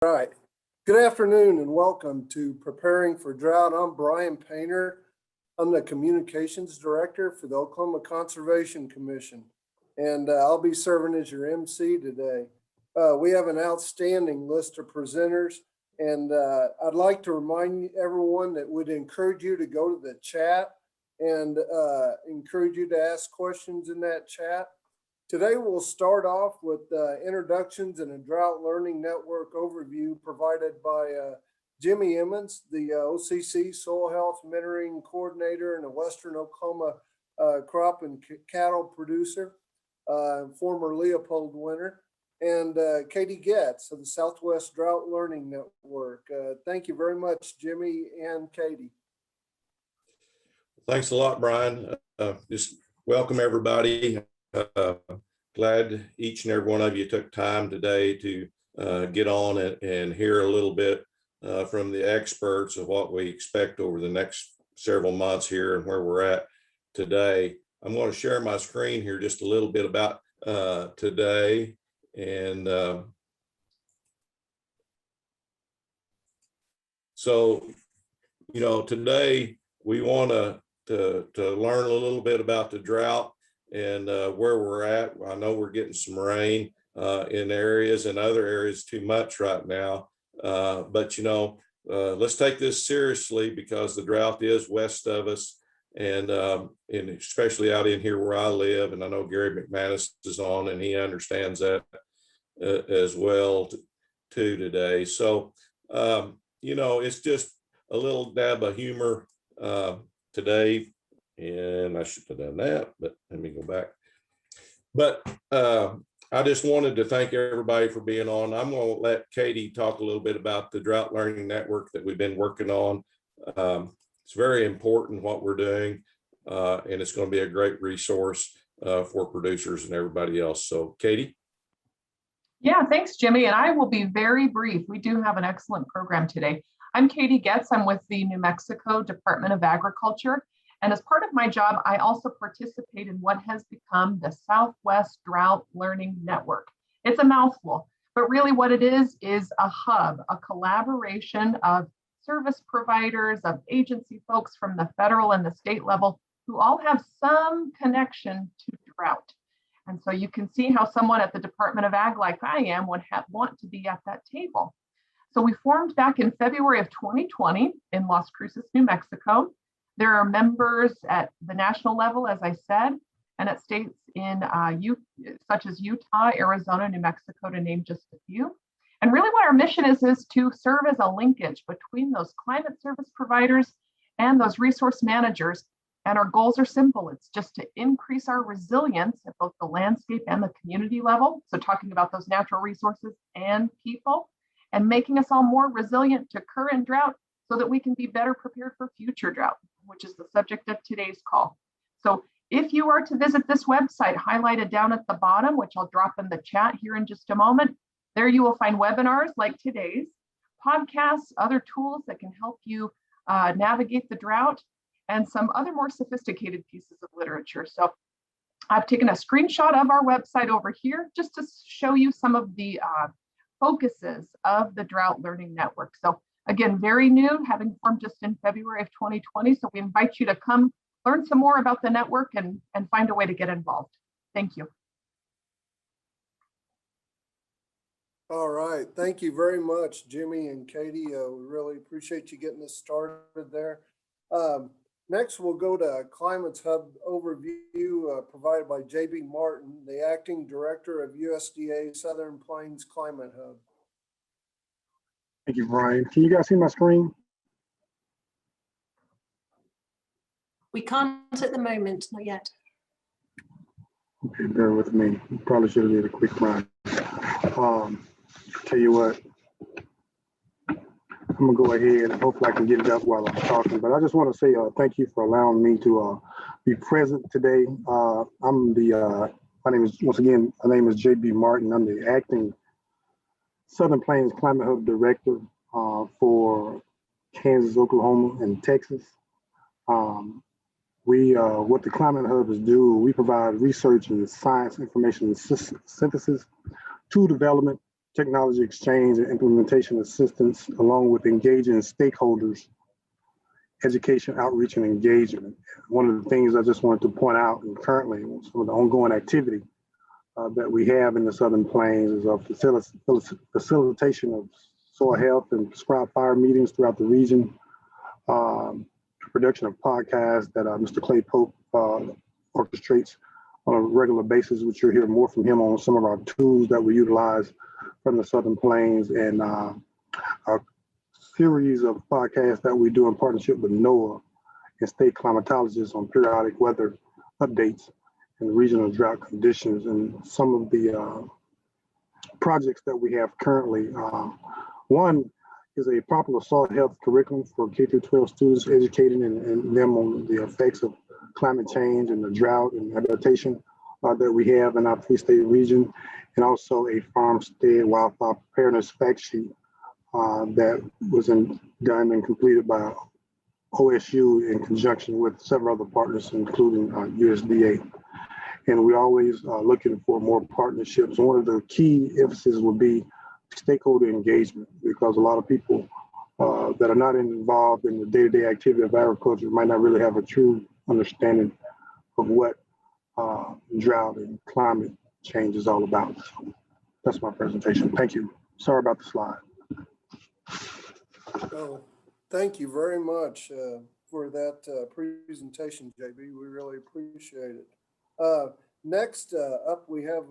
All right. Good afternoon and welcome to Preparing for Drought. I'm Brian Painter. I'm the Communications Director for the Oklahoma Conservation Commission, and I'll be serving as your MC today. We have an outstanding list of presenters, and I'd like to remind everyone that we'd encourage you to go to the chat and encourage you to ask questions in that chat. Today, we'll start off with introductions and a drought learning network overview provided by Jimmy Emmons, the OCC Soil Health Mentoring Coordinator and a Western Oklahoma crop and cattle producer, former Leopold winner, and Katie Getz of the Southwest Drought Learning Network. Thank you very much, Jimmy and Katie. Thanks a lot, Brian. Just welcome everybody. Glad each and every one of you took time today to get on and hear a little bit from the experts of what we expect over the next several months here and where we're at today. I'm going to share my screen here just a little bit about today. And so, you know, today we want to learn a little bit about the drought and where we're at. I know we're getting some rain in areas, and other areas too much right now. But, you know, let's take this seriously because the drought is west of us, and especially out in here where I live. And I know Gary McManus is on, and he understands that as well too today. So, you know, it's just a little dab of humor today. And I should have done that, but let me go back. But I just wanted to thank everybody for being on. I'm going to let Katie talk a little bit about the Drought Learning Network that we've been working on. It's very important what we're doing, and it's going to be a great resource for producers and everybody else. So, Katie? Yeah, thanks, Jimmy. And I will be very brief. We do have an excellent program today. I'm Katie Getz. I'm with the New Mexico Department of Agriculture. And as part of my job, I also participate in what has become the Southwest Drought Learning Network. It's a mouthful, but really what it is a hub, a collaboration of service providers, of agency folks from the federal and the state level who all have some connection to drought. And so you can see how someone at the Department of Ag, like I am, would want to be at that table. So we formed back in February of 2020 in Las Cruces, New Mexico. There are members at the national level, as I said, and at states in such as Utah, Arizona, New Mexico, to name just a few. And really what our mission is to serve as a linkage between those climate service providers and those resource managers. And our goals are simple. It's just to increase our resilience at both the landscape and the community level. So talking about those natural resources and people, and making us all more resilient to current drought so that we can be better prepared for future drought, which is the subject of today's call. So if you are to visit this website highlighted down at the bottom, which I'll drop in the chat here in just a moment, there you will find webinars like today's, podcasts, other tools that can help you navigate the drought, and some other more sophisticated pieces of literature. So I've taken a screenshot of our website over here just to show you some of the focuses of the Drought Learning Network. So again, very new, having formed just in February of 2020. So we invite you to come learn some more about the network and find a way to get involved. Thank you. All right. Thank you very much, Jimmy and Katie. We really appreciate you getting us started there. Next, we'll go to Climate's Hub overview provided by J.B. Martin, the Acting Director of USDA Southern Plains Climate Hub. Thank you, Brian. Can you guys see my screen? We can't at the moment, not yet. Okay, bear with me. Probably should have did a quick run. Tell you what, I'm gonna go ahead and hopefully I can get it up while I'm talking. But I just want to say thank you for allowing me to be present today. My name is, once again, my name is J.B. Martin. I'm the Acting Southern Plains Climate Hub Director for Kansas, Oklahoma, and Texas. What the Climate Hubs do, we provide research and science information and synthesis, tool development, technology exchange and implementation assistance, along with engaging stakeholders, education, outreach, and engagement. One of the things I just wanted to point out, and currently some of the ongoing activity that we have in the Southern Plains is a facilitation of soil health and prescribed fire meetings throughout the region, production of podcasts that Mr. Clay Pope orchestrates on a regular basis, which you'll hear more from him on some of our tools that we utilize from the Southern Plains, and a series of podcasts that we do in partnership with NOAA and state climatologists on periodic weather updates and regional drought conditions. And some of the projects that we have currently, one is a popular soil health curriculum for K-12 students, educating and them on the effects of climate change and the drought and adaptation that we have in our 3-state region, and also a farmstead wildfire preparedness fact sheet that was done and completed by OSU in conjunction with several other partners, including USDA. And we're always looking for more partnerships. One of the key emphasis will be stakeholder engagement, because a lot of people that are not involved in the day-to-day activity of agriculture might not really have a true understanding of what drought and climate change is all about. So that's my presentation. Thank you. Sorry about the slide. Oh, thank you very much for that presentation, JB. We really appreciate it. Next up, we have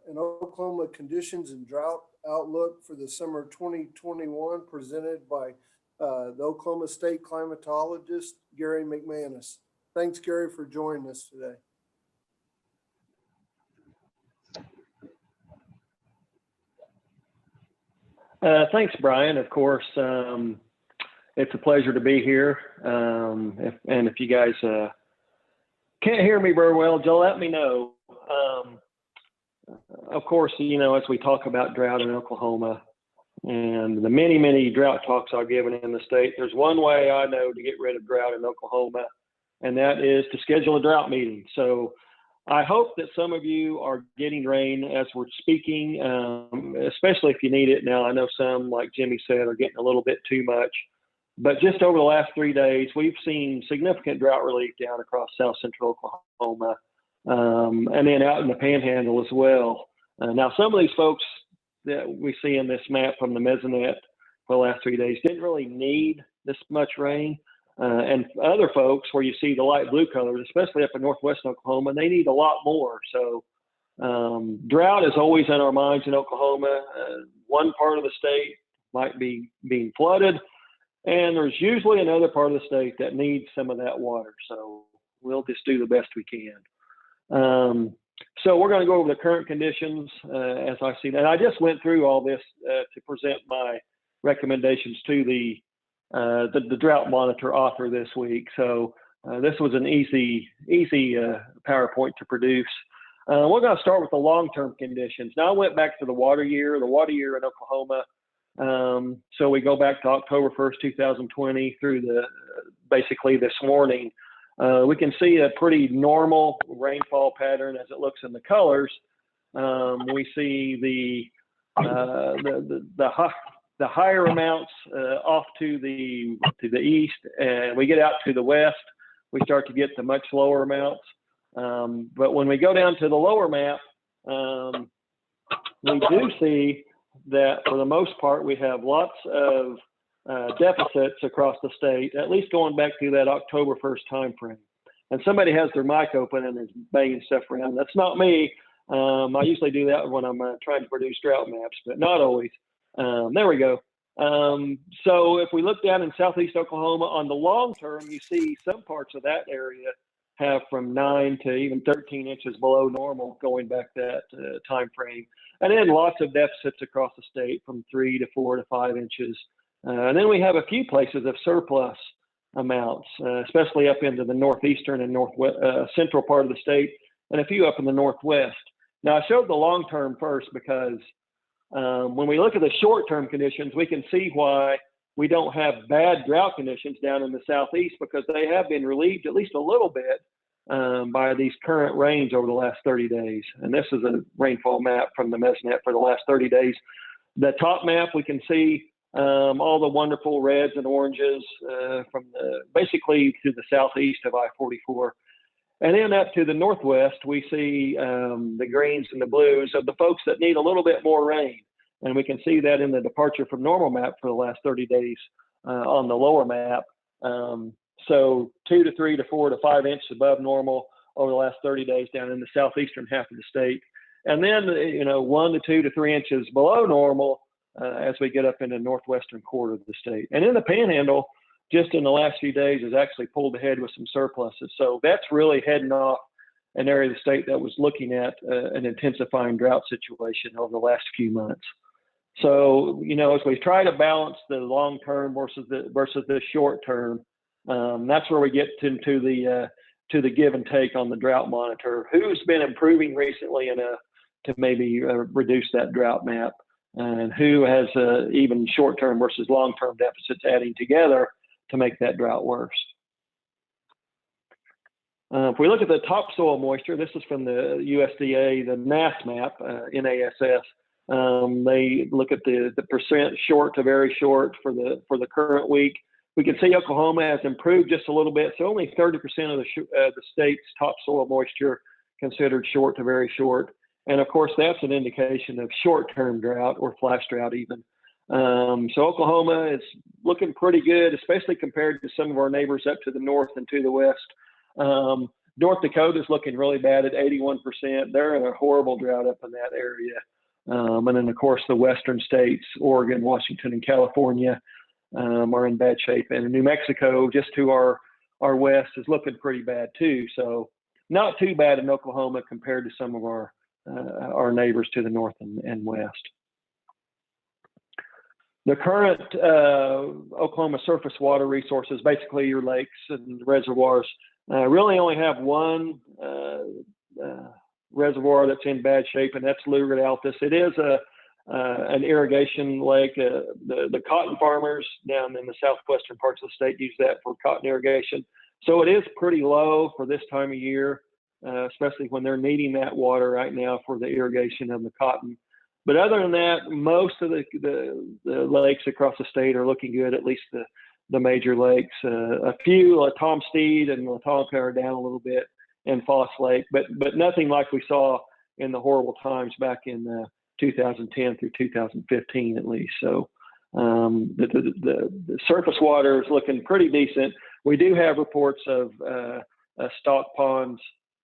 an Oklahoma conditions and drought outlook for the summer 2021 presented by the Oklahoma State climatologist, Gary McManus. Thanks, Gary, for joining us today. Thanks, Brian. Of course, it's a pleasure to be here. If you guys can't hear me very well, just let me know. Of course, you know, as we talk about drought in Oklahoma and the many, many drought talks I've given in the state, there's one way I know to get rid of drought in Oklahoma, and that is to schedule a drought meeting. So I hope that some of you are getting rain as we're speaking, especially if you need it. Now, I know some, like Jimmy said, are getting a little bit too much. But just over the last 3 days, we've seen significant drought relief down across south central Oklahoma, and then out in the panhandle as well. Now, some of these folks that we see in this map from the mesonet for the last 3 days didn't really need this much rain. And other folks, where you see the light blue colors, especially up in northwestern Oklahoma, they need a lot more. So drought is always in our minds in Oklahoma. One part of the state might be being flooded, and there's usually another part of the state that needs some of that water. So we'll just do the best we can. So we're going to go over the current conditions as I see that. I just went through all this to present my recommendations to the drought monitor author this week. So this was an easy PowerPoint to produce. We're going to start with the long-term conditions. Now, I went back to the water year in Oklahoma. So we go back to October 1st, 2020 through basically this morning. We can see a pretty normal rainfall pattern as it looks in the colors. We see the higher amounts off to the east, and we get out to the west, we start to get the much lower amounts. But when we go down to the lower map, we do see that for the most part we have lots of deficits across the state, at least going back to that October 1st time frame. And somebody has their mic open and is banging stuff around. That's not me. I usually do that when I'm trying to produce drought maps, but not always. There we go. So if we look down in southeast Oklahoma on the long term, you see some parts of that area have from 9 to even 13 inches below normal going back that time frame. And then lots of deficits across the state from 3 to 4 to 5 inches. And then we have a few places of surplus amounts, especially up into the northeastern and northwest central part of the state, and a few up in the northwest. Now, I showed the long term first because when we look at the short-term conditions, we can see why we don't have bad drought conditions down in the southeast, because they have been relieved at least a little bit by these current rains over the last 30 days. And this is a rainfall map from the mesonet for the last 30 days. The top map, we can see all the wonderful reds and oranges from basically to the southeast of I-44. And then up to the northwest, we see the greens and the blues of the folks that need a little bit more rain. And we can see that in the departure from normal map for the last 30 days on the lower map. So 2 to 3 to 4 to 5 inches above normal over the last 30 days down in the southeastern half of the state. And then, 1 to 2 to 3 inches below normal as we get up in the northwestern quarter of the state. And in the Panhandle, just in the last few days, has actually pulled ahead with some surpluses. So that's really heading off an area of the state that was looking at an intensifying drought situation over the last few months. So, as we try to balance the long term versus the short term, that's where we get into the give and take on the drought monitor. Who's been improving recently enough to maybe reduce that drought map, and who has even short term versus long term deficits adding together to make that drought worse. If we look at the topsoil moisture, this is from the USDA, the NASS map, NASS. They look at the percent short to very short for the current week. We can see Oklahoma has improved just a little bit, so only 30% of the state's topsoil moisture considered short to very short. And of course, that's an indication of short-term drought or flash drought even. So Oklahoma is looking pretty good, especially compared to some of our neighbors up to the north and to the west. North Dakota is looking really bad at 81%. They're in a horrible drought up in that area. And then, of course, the western states, Oregon, Washington, and California are in bad shape. And New Mexico, just to our west, is looking pretty bad too. So not too bad in Oklahoma compared to some of our neighbors to the north and west. The current Oklahoma surface water resources, basically your lakes and reservoirs, really only have one reservoir that's in bad shape, and that's Lugard Altus. It is an irrigation lake. The cotton farmers down in the southwestern parts of the state use that for cotton irrigation. So it is pretty low for this time of year, especially when they're needing that water right now for the irrigation of the cotton. But other than that, most of the lakes across the state are looking good, at least the major lakes. A few, Tom Steed and Latonka, are down a little bit, and Foss Lake, but nothing like we saw in the horrible times back in 2010 through 2015 at least. So the surface water is looking pretty decent. We do have reports of stock ponds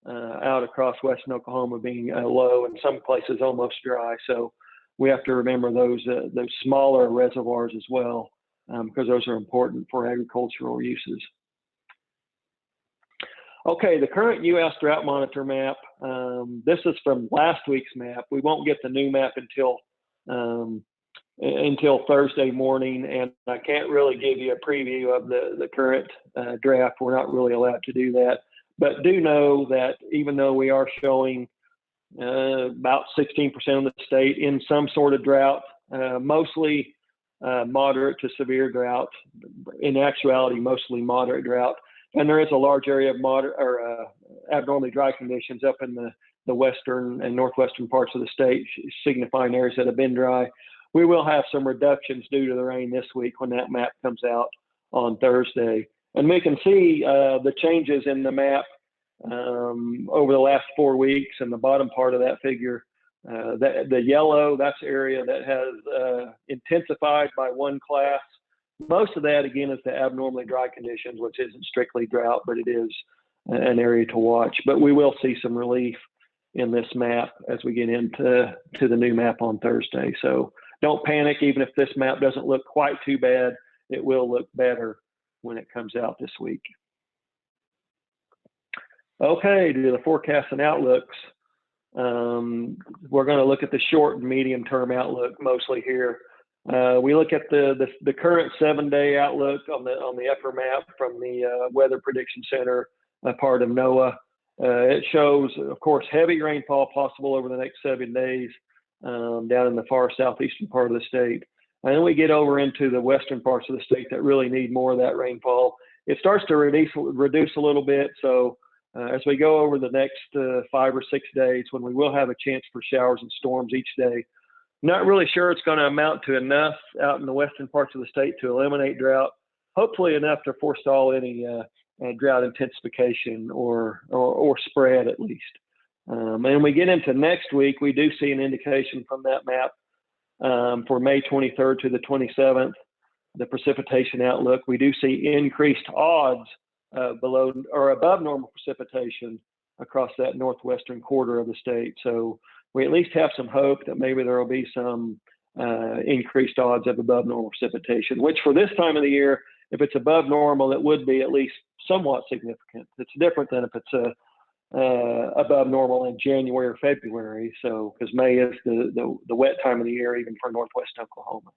out across western Oklahoma being low, and some places almost dry. So we have to remember those smaller reservoirs as well, because those are important for agricultural uses. Okay, the current U.S. drought monitor map. This is from last week's map. We won't get the new map until Thursday morning, and I can't really give you a preview of the current draft. We're not really allowed to do that. But do know that even though we are showing about 16% of the state in some sort of drought, mostly moderate to severe drought, in actuality, mostly moderate drought. And there is a large area of moderate or abnormally dry conditions up in the western and northwestern parts of the state, signifying areas that have been dry. We will have some reductions due to the rain this week when that map comes out on Thursday. And we can see the changes in the map over the last 4 weeks. And the bottom part of that figure, the yellow, that's area that has intensified by one class. Most of that, again, is the abnormally dry conditions, which isn't strictly drought, but it is an area to watch. But we will see some relief in this map as we get into the new map on Thursday. So don't panic. Even if this map doesn't look quite too bad, it will look better when it comes out this week. Okay, to the forecasts and outlooks. We're going to look at the short and medium term outlook mostly here. We look at the current 7-day outlook on the upper map from the Weather Prediction Center, a part of NOAA. It shows, of course, heavy rainfall possible over the next 7 days down in the far southeastern part of the state. And then we get over into the western parts of the state that really need more of that rainfall. It starts to reduce a little bit. So as we go over the next 5 or 6 days, when we will have a chance for showers and storms each day, Not really sure it's going to amount to enough out in the western parts of the state to eliminate drought. Hopefully enough to forestall any drought intensification or spread at least. And we get into next week, we do see an indication from that map for May 23rd to the 27th, the precipitation outlook. We do see increased odds below or above normal precipitation across that northwestern quarter of the state. So we at least have some hope that maybe there will be some increased odds of above normal precipitation, which for this time of the year, if it's above normal, it would be at least somewhat significant. It's different than if it's above normal in January or February. So, because May is the wet time of the year, even for Northwest Oklahoma.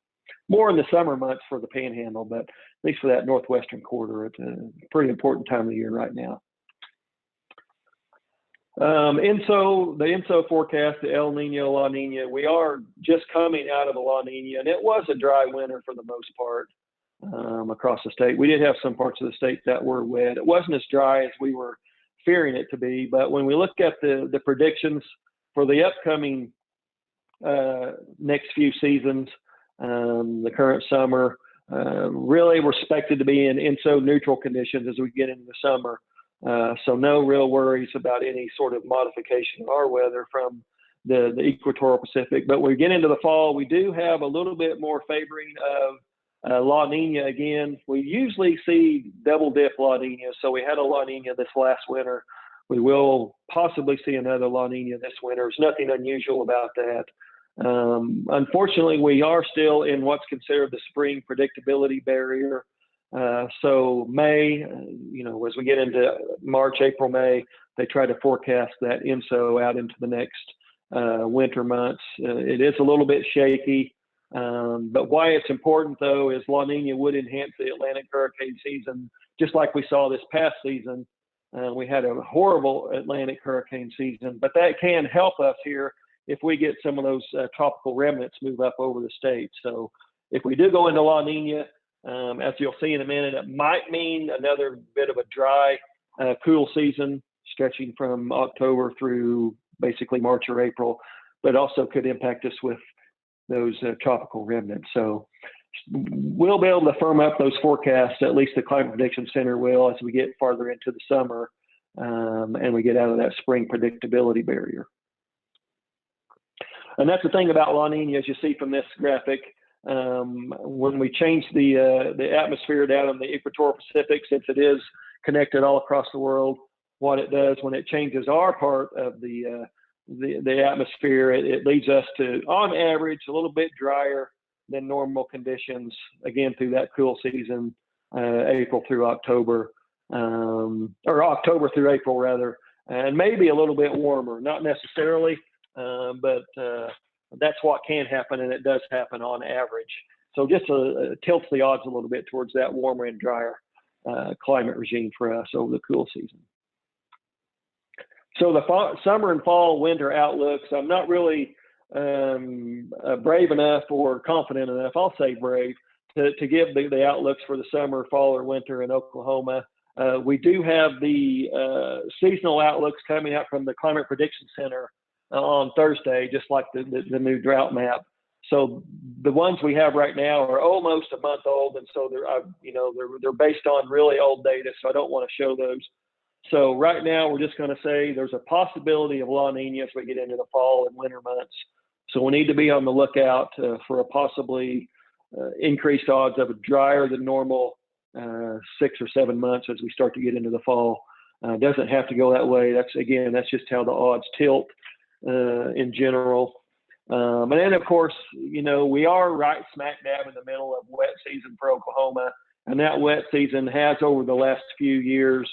More in the summer months for the Panhandle, but at least for that northwestern quarter, it's a pretty important time of the year right now. The INSO forecast, the El Nino, La Nina, we are just coming out of a La Nina, and it was a dry winter for the most part across the state. We did have some parts of the state that were wet. It wasn't as dry as we were fearing it to be, but when we look at the predictions for the upcoming next few seasons, the current summer, really we're expected to be in INSO neutral conditions as we get into the summer. So no real worries about any sort of modification of our weather from the equatorial Pacific. But when we get into the fall, we do have a little bit more favoring of La Nina again. We usually see double dip La Nina. So we had a La Nina this last winter. We will possibly see another La Nina this winter. There's nothing unusual about that. Unfortunately, we are still in what's considered the spring predictability barrier. So May, as we get into March, April, May, they try to forecast that INSO out into the next winter months. It is a little bit shaky, but why it's important though is La Nina would enhance the Atlantic hurricane season, just like we saw this past season. We had a horrible Atlantic hurricane season, but that can help us here if we get some of those tropical remnants move up over the state. So if we do go into La Nina, as you'll see in a minute, it might mean another bit of a dry, cool season stretching from October through basically March or April, but also could impact us with those tropical remnants. So we'll be able to firm up those forecasts, at least the Climate Prediction Center will, as we get farther into the summer and we get out of that spring predictability barrier. And that's the thing about La Nina, as you see from this graphic. When we change the atmosphere down in the equatorial Pacific, since it is connected all across the world, what it does when it changes our part of the atmosphere, it leads us to, on average, a little bit drier than normal conditions, again, through that cool season, April through October, or October through April, rather, and maybe a little bit warmer, not necessarily, but that's what can happen, and it does happen on average. So just tilts the odds a little bit towards that warmer and drier climate regime for us over the cool season. So the summer and fall winter outlooks, I'm not really brave enough or confident enough, I'll say brave, to give the outlooks for the summer, fall, or winter in Oklahoma. We do have the seasonal outlooks coming out from the Climate Prediction Center on Thursday, just like the new drought map. So the ones we have right now are almost a month old, and so they're based on really old data. So I don't want to show those. So right now we're just going to say there's a possibility of La Nina as we get into the fall and winter months. So we need to be on the lookout for a possibly increased odds of a drier than normal 6 or 7 months as we start to get into the fall. Doesn't have to go that way. That's just how the odds tilt in general. And then of course, we are right smack dab in the middle of wet season for Oklahoma. And that wet season has, over the last few years,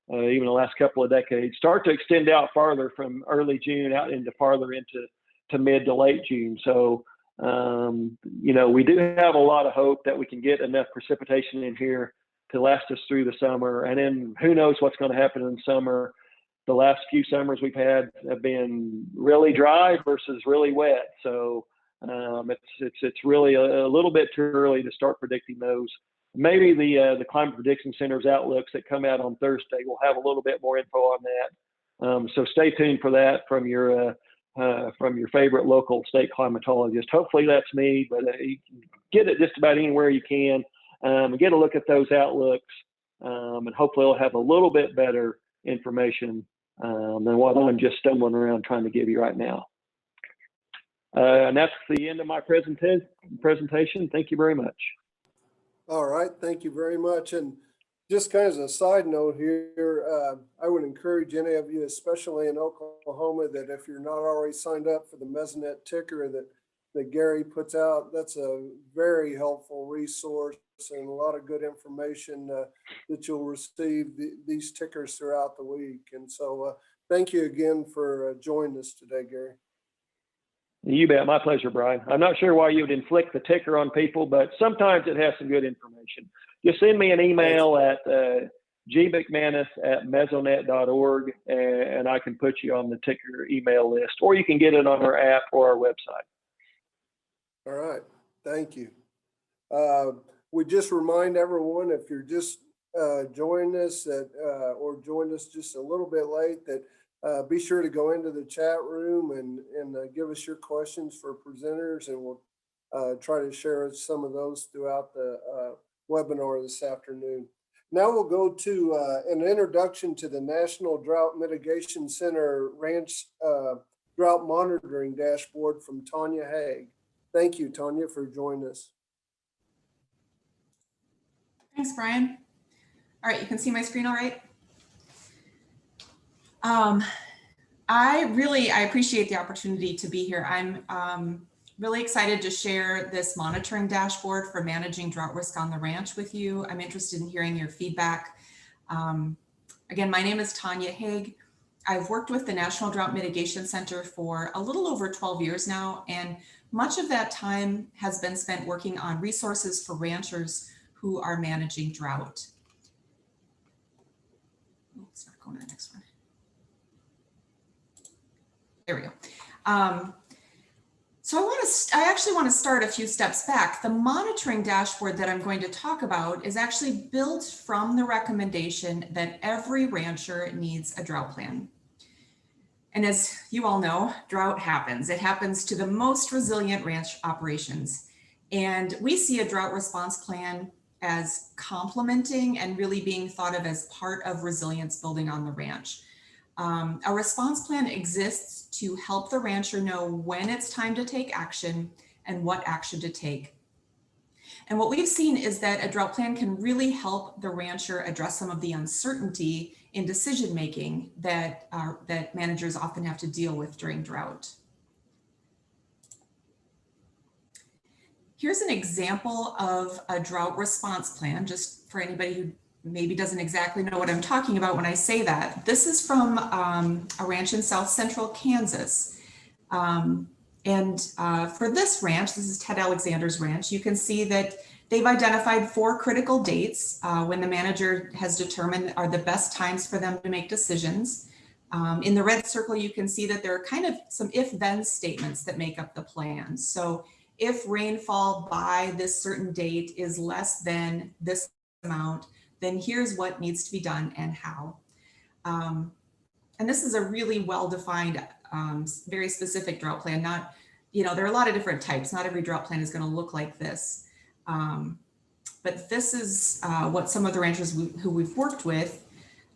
even the last couple of decades, start to extend out farther from early June out into farther into mid to late June. So, we do have a lot of hope that we can get enough precipitation in here to last us through the summer. And then who knows what's going to happen in the summer. The last few summers we've had have been really dry versus really wet. So it's really a little bit too early to start predicting those. Maybe the Climate Prediction Center's outlooks that come out on Thursday will have a little bit more info on that. So stay tuned for that from your from your favorite local state climatologist. Hopefully that's me, but you can get it just about anywhere you can. Get a look at those outlooks, and hopefully it'll have a little bit better information than what I'm just stumbling around trying to give you right now. And that's the end of my presentation. Thank you very much. All right, thank you very much. And just kind of as a side note here, I would encourage any of you, especially in Oklahoma, that if you're not already signed up for the Mesonet ticker that Gary puts out, that's a very helpful resource and a lot of good information that you'll receive these tickers throughout the week. And so thank you again for joining us today, Gary. You bet. My pleasure, Brian. I'm not sure why you would inflict the ticker on people, but sometimes it has some good information. Just send me an email at gbcmanus@mesonet.org, and I can put you on the ticker email list, or you can get it on our app or our website. All right. Thank you. We just remind everyone, if you're just joining us or joined us just a little bit late, that be sure to go into the chat room and give us your questions for presenters, and we'll try to share some of those throughout the webinar this afternoon. Now we'll go to an introduction to the National Drought Mitigation Center Ranch Drought Monitoring Dashboard from Tanya Haig. Thank you, Tanya, for joining us. Thanks, Brian. All right, you can see my screen all right? I appreciate the opportunity to be here. I'm really excited to share this monitoring dashboard for managing drought risk on the ranch with you. I'm interested in hearing your feedback. Again, my name is Tanya Haig. I've worked with the National Drought Mitigation Center for a little over 12 years now, and much of that time has been spent working on resources for ranchers who are managing drought. Oops, not going to the next one. There we go. So I actually want to start a few steps back. The monitoring dashboard that I'm going to talk about is actually built from the recommendation that every rancher needs a drought plan. And as you all know, drought happens. It happens to the most resilient ranch operations. And we see a drought response plan as complementing and really being thought of as part of resilience building on the ranch. A response plan exists to help the rancher know when it's time to take action and what action to take. And what we've seen is that a drought plan can really help the rancher address some of the uncertainty in decision making that managers often have to deal with during drought. Here's an example of a drought response plan, just for anybody who maybe doesn't exactly know what I'm talking about when I say that. This is from a ranch in South Central Kansas. For this ranch, this is Ted Alexander's ranch, you can see that they've identified 4 critical dates when the manager has determined are the best times for them to make decisions. In the red circle, you can see that there are kind of some if-then statements that make up the plan. So if rainfall by this certain date is less than this amount, then here's what needs to be done and how. And this is a really well-defined, very specific drought plan. Not, there are a lot of different types. Not every drought plan is going to look like this. But this is what some of the ranchers who we've worked with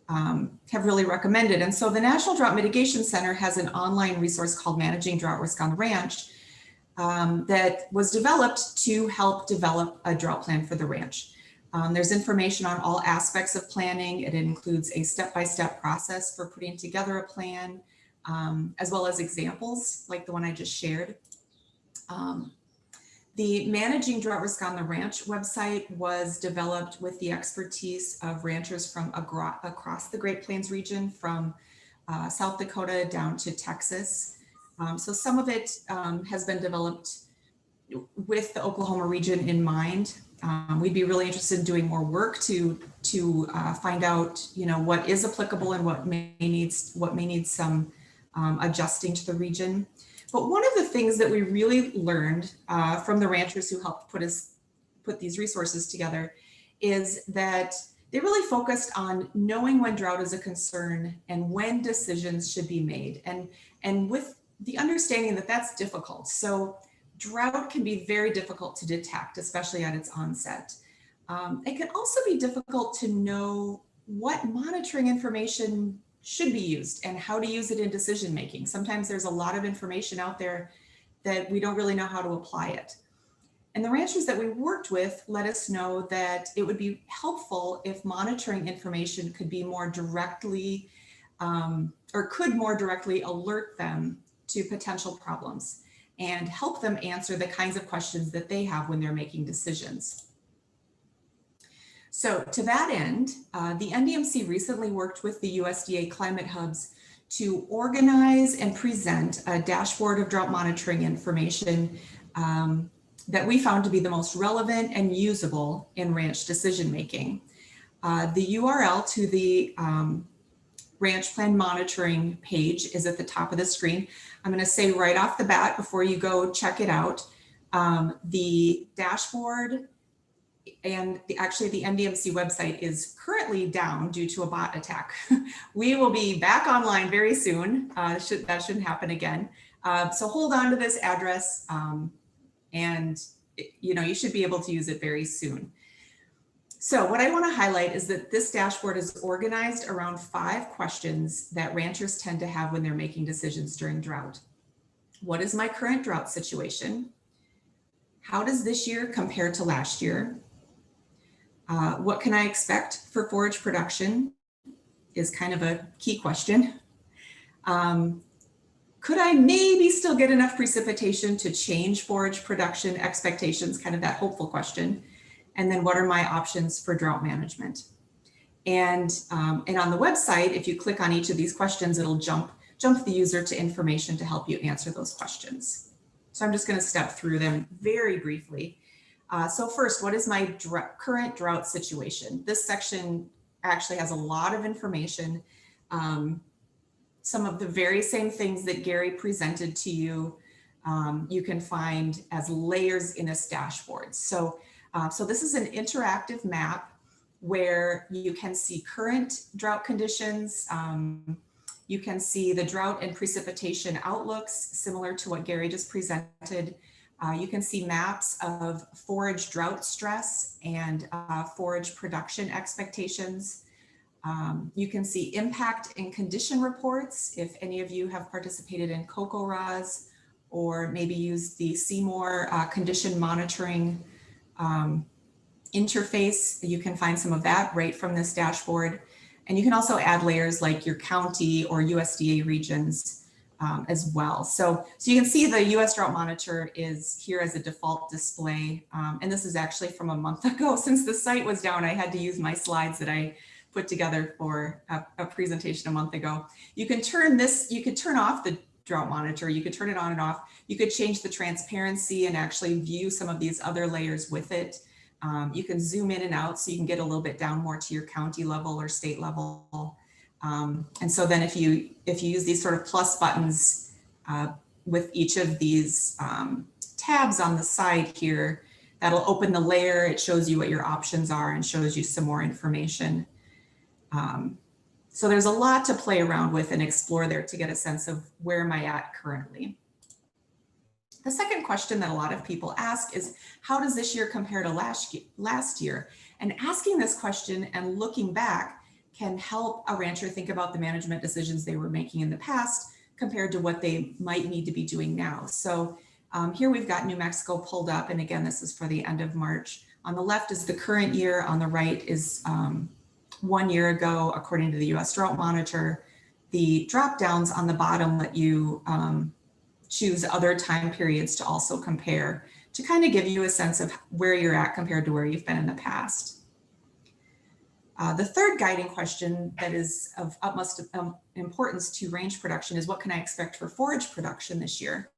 have really recommended. And so the National Drought Mitigation Center has an online resource called Managing Drought Risk on the Ranch that was developed to help develop a drought plan for the ranch. There's information on all aspects of planning. It includes a step-by-step process for putting together a plan, as well as examples like the one I just shared. The Managing Drought Risk on the Ranch website was developed with the expertise of ranchers from across the Great Plains region, from South Dakota down to Texas. So some of it has been developed with the Oklahoma region in mind. We'd be really interested in doing more work to find out, what is applicable and what may need some adjusting to the region. But one of the things that we really learned from the ranchers who helped put these resources together is that they really focused on knowing when drought is a concern and when decisions should be made. And with the understanding that that's difficult. So drought can be very difficult to detect, especially at its onset. It can also be difficult to know what monitoring information should be used and how to use it in decision making. Sometimes there's a lot of information out there that we don't really know how to apply it. And the ranchers that we worked with let us know that it would be helpful if monitoring information could be more directly or could more directly alert them to potential problems and help them answer the kinds of questions that they have when they're making decisions. So to that end, the NDMC recently worked with the USDA Climate Hubs to organize and present a dashboard of drought monitoring information that we found to be the most relevant and usable in ranch decision making. The URL to the ranch plan monitoring page is at the top of the screen. I'm going to say right off the bat before you go check it out, the dashboard and actually the NDMC website is currently down due to a bot attack. We will be back online very soon. That shouldn't happen again. So hold on to this address and you should be able to use it very soon. So what I want to highlight is that this dashboard is organized around 5 questions that ranchers tend to have when they're making decisions during drought. What is my current drought situation? How does this year compare to last year? What can I expect for forage production is kind of a key question. Could I maybe still get enough precipitation to change forage production expectations, kind of that hopeful question? And then what are my options for drought management? And on the website, if you click on each of these questions, it'll jump the user to information to help you answer those questions. So I'm just going to step through them very briefly. So first, what is my current drought situation? This section actually has a lot of information. Some of the very same things that Gary presented to you, you can find as layers in this dashboard. So this is an interactive map where you can see current drought conditions. You can see the drought and precipitation outlooks, similar to what Gary just presented. You can see maps of forage drought stress and forage production expectations. You can see impact and condition reports if any of you have participated in COCO-RAS or maybe used the Seymour condition monitoring interface. You can find some of that right from this dashboard. And you can also add layers like your county or USDA regions as well. So you can see the US Drought Monitor is here as a default display. And this is actually from a month ago. Since the site was down, I had to use my slides that I put together for a presentation a month ago. You can turn off the Drought Monitor. You could turn it on and off. You could change the transparency and actually view some of these other layers with it. You can zoom in and out so you can get a little bit down more to your county level or state level. And so then if you use these sort of plus buttons with each of these tabs on the side here, that'll open the layer. It shows you what your options are and shows you some more information. So there's a lot to play around with and explore there to get a sense of where am I at currently. The second question that a lot of people ask is, how does this year compare to last year? And asking this question and looking back can help a rancher think about the management decisions they were making in the past compared to what they might need to be doing now. So here we've got New Mexico pulled up. And again, this is for the end of March. On the left is the current year. On the right is 1 year ago, according to the US Drought Monitor. The drop downs on the bottom let you choose other time periods to also compare to kind of give you a sense of where you're at compared to where you've been in the past. The third guiding question that is of utmost importance to range production is, what can I expect for forage production this year?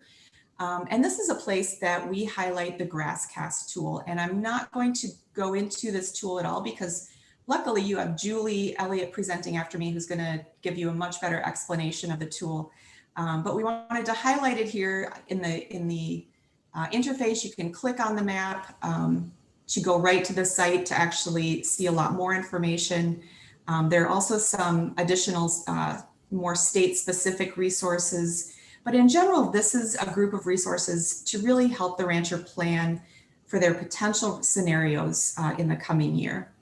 And this is a place that we highlight the GrassCast tool. And I'm not going to go into this tool at all because luckily you have Julie Elliott presenting after me, who's going to give you a much better explanation of the tool. But we wanted to highlight it here in the interface. You can click on the map to go right to the site to actually see a lot more information. There are also some additional more state-specific resources. But in general, this is a group of resources to really help the rancher plan for their potential scenarios in the coming year.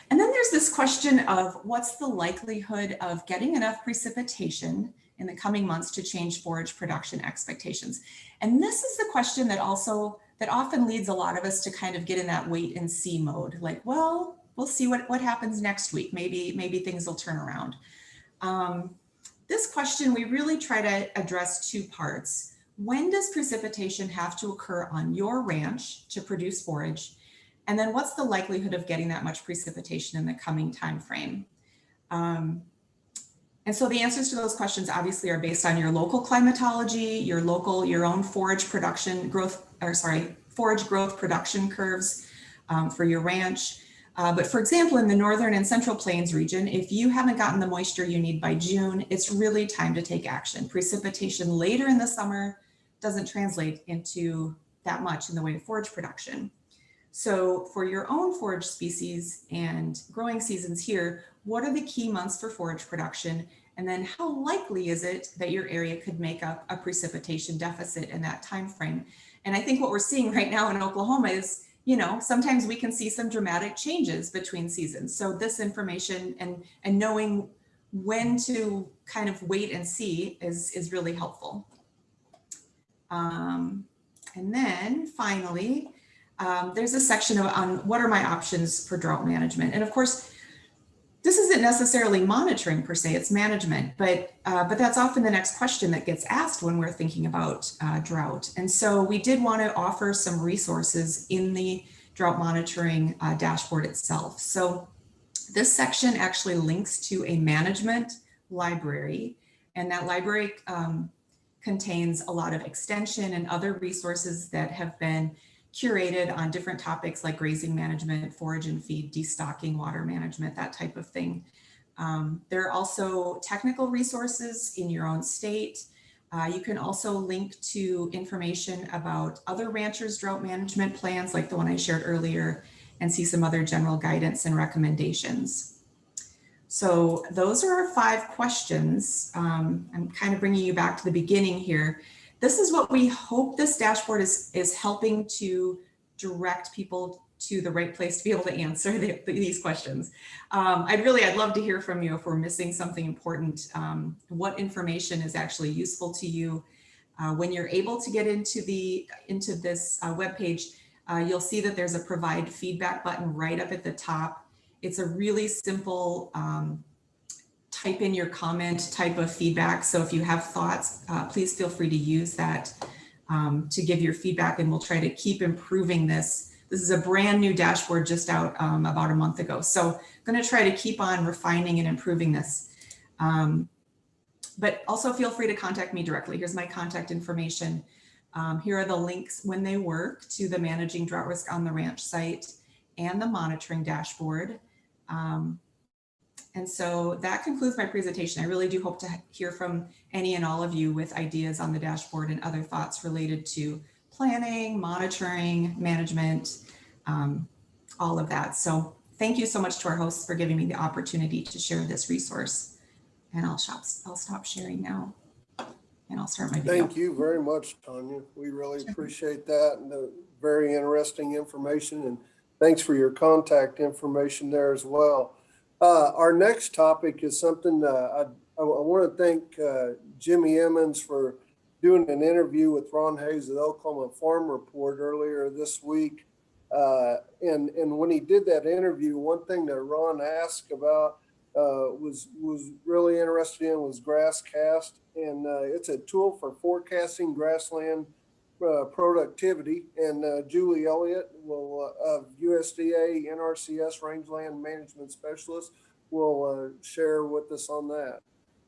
And then there's this question of what's the likelihood of getting enough precipitation in the coming months to change forage production expectations. And this is the question that often leads a lot of us to kind of get in that wait and see mode. Like, well, we'll see what happens next week. Maybe things will turn around. This question, we really try to address two parts. When does precipitation have to occur on your ranch to produce forage? And then what's the likelihood of getting that much precipitation in the coming time frame? And so the answers to those questions obviously are based on your local climatology, your own forage growth production curves for your ranch. But for example, in the northern and central plains region, if you haven't gotten the moisture you need by June, it's really time to take action. Precipitation later in the summer doesn't translate into that much in the way of forage production. So for your own forage species and growing seasons here, what are the key months for forage production? And then how likely is it that your area could make up a precipitation deficit in that time frame? And I think what we're seeing right now in Oklahoma is, you know, sometimes we can see some dramatic changes between seasons. So this information and knowing when to kind of wait and see is really helpful. And then finally, there's a section on what are my options for drought management. And of course, this isn't necessarily monitoring per se, it's management, but that's often the next question that gets asked when we're thinking about drought. And so we did want to offer some resources in the drought monitoring dashboard itself. So this section actually links to a management library, and that library contains a lot of extension and other resources that have been curated on different topics like grazing management, forage and feed, destocking, water management, that type of thing. There are also technical resources in your own state. You can also link to information about other ranchers' drought management plans like the one I shared earlier and see some other general guidance and recommendations. So those are our 5 questions. I'm kind of bringing you back to the beginning here. This is what we hope this dashboard is helping to direct people to the right place to be able to answer these questions. I'd love to hear from you if we're missing something important, what information is actually useful to you. When you're able to get into this webpage, you'll see that there's a provide feedback button right up at the top. It's a really simple type in your comment type of feedback. So if you have thoughts, please feel free to use that to give your feedback, and we'll try to keep improving this. This is a brand new dashboard just out about a month ago. So I'm going to try to keep on refining and improving this. But also feel free to contact me directly. Here's my contact information. Here are the links when they work to the Managing Drought Risk on the Ranch site and the monitoring dashboard. And so that concludes my presentation. I really do hope to hear from any and all of you with ideas on the dashboard and other thoughts related to planning, monitoring, management, all of that. So thank you so much to our hosts for giving me the opportunity to share this resource. And I'll stop sharing now and I'll start my video. Thank you very much, Tanya. We really appreciate that and the very interesting information. And thanks for your contact information there as well. Our next topic is something I want to thank Jimmy Emmons for doing an interview with Ron Hayes at Oklahoma Farm Report earlier this week. And when he did that interview, one thing that Ron asked about was really interested in was GrassCast. And it's a tool for forecasting grassland productivity. And Julie Elliott of USDA NRCS Rangeland Management Specialist will share with us on that.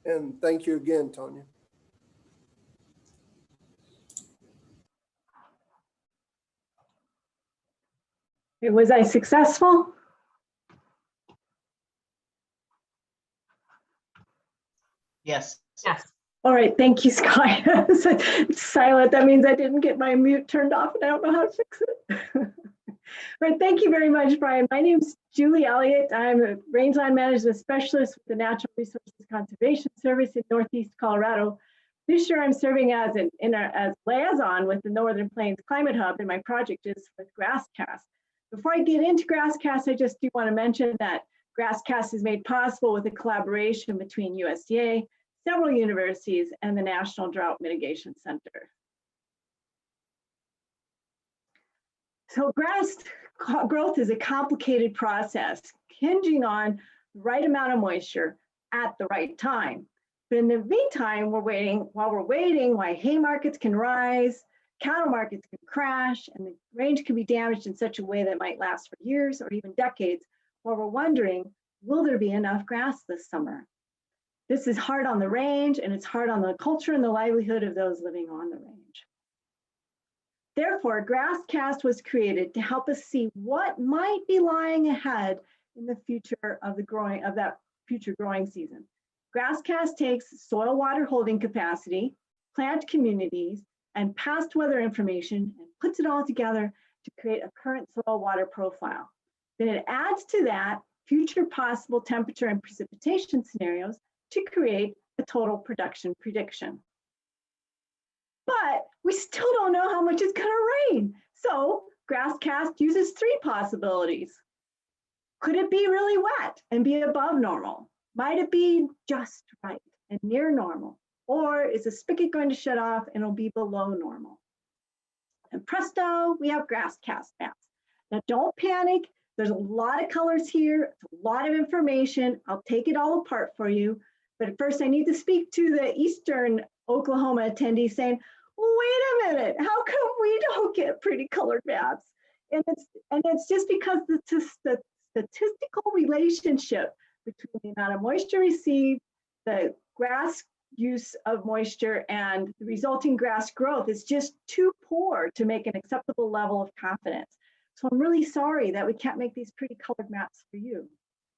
And thank you again, Tanya. Was I successful? Yes. Yes. All right, thank you, Sky. It's silent. That means I didn't get my mute turned off and I don't know how to fix it. Right, thank you very much, Brian. My name's Julie Elliott. I'm a rangeland management specialist with the Natural Resources Conservation Service in Northeast Colorado. This year I'm serving as as liaison with the Northern Plains Climate Hub, and my project is with GrassCast. Before I get into GrassCast, I just do want to mention that GrassCast is made possible with a collaboration between USDA, several universities, and the National Drought Mitigation Center. So grass growth is a complicated process, hinging on the right amount of moisture at the right time. But in the meantime, while hay markets can rise, cattle markets can crash, and the range can be damaged in such a way that might last for years or even decades, while we're wondering, will there be enough grass this summer? This is hard on the range, and it's hard on the culture and the livelihood of those living on the range. Therefore, GrassCast was created to help us see what might be lying ahead in the future of that future growing season. GrassCast takes soil water holding capacity, plant communities, and past weather information and puts it all together to create a current soil water profile. Then it adds to that future possible temperature and precipitation scenarios to create a total production prediction. But we still don't know how much it's going to rain. So GrassCast uses three possibilities. Could it be really wet and be above normal? Might it be just right and near normal? Or is the spigot going to shut off and it'll be below normal? And presto, we have GrassCast maps. Now don't panic. There's a lot of colors here, a lot of information. I'll take it all apart for you. But first I need to speak to the Eastern Oklahoma attendees saying, wait a minute, how come we don't get pretty colored maps? And it's just because the statistical relationship between the amount of moisture received, the grass use of moisture, and the resulting grass growth is just too poor to make an acceptable level of confidence. So I'm really sorry that we can't make these pretty colored maps for you.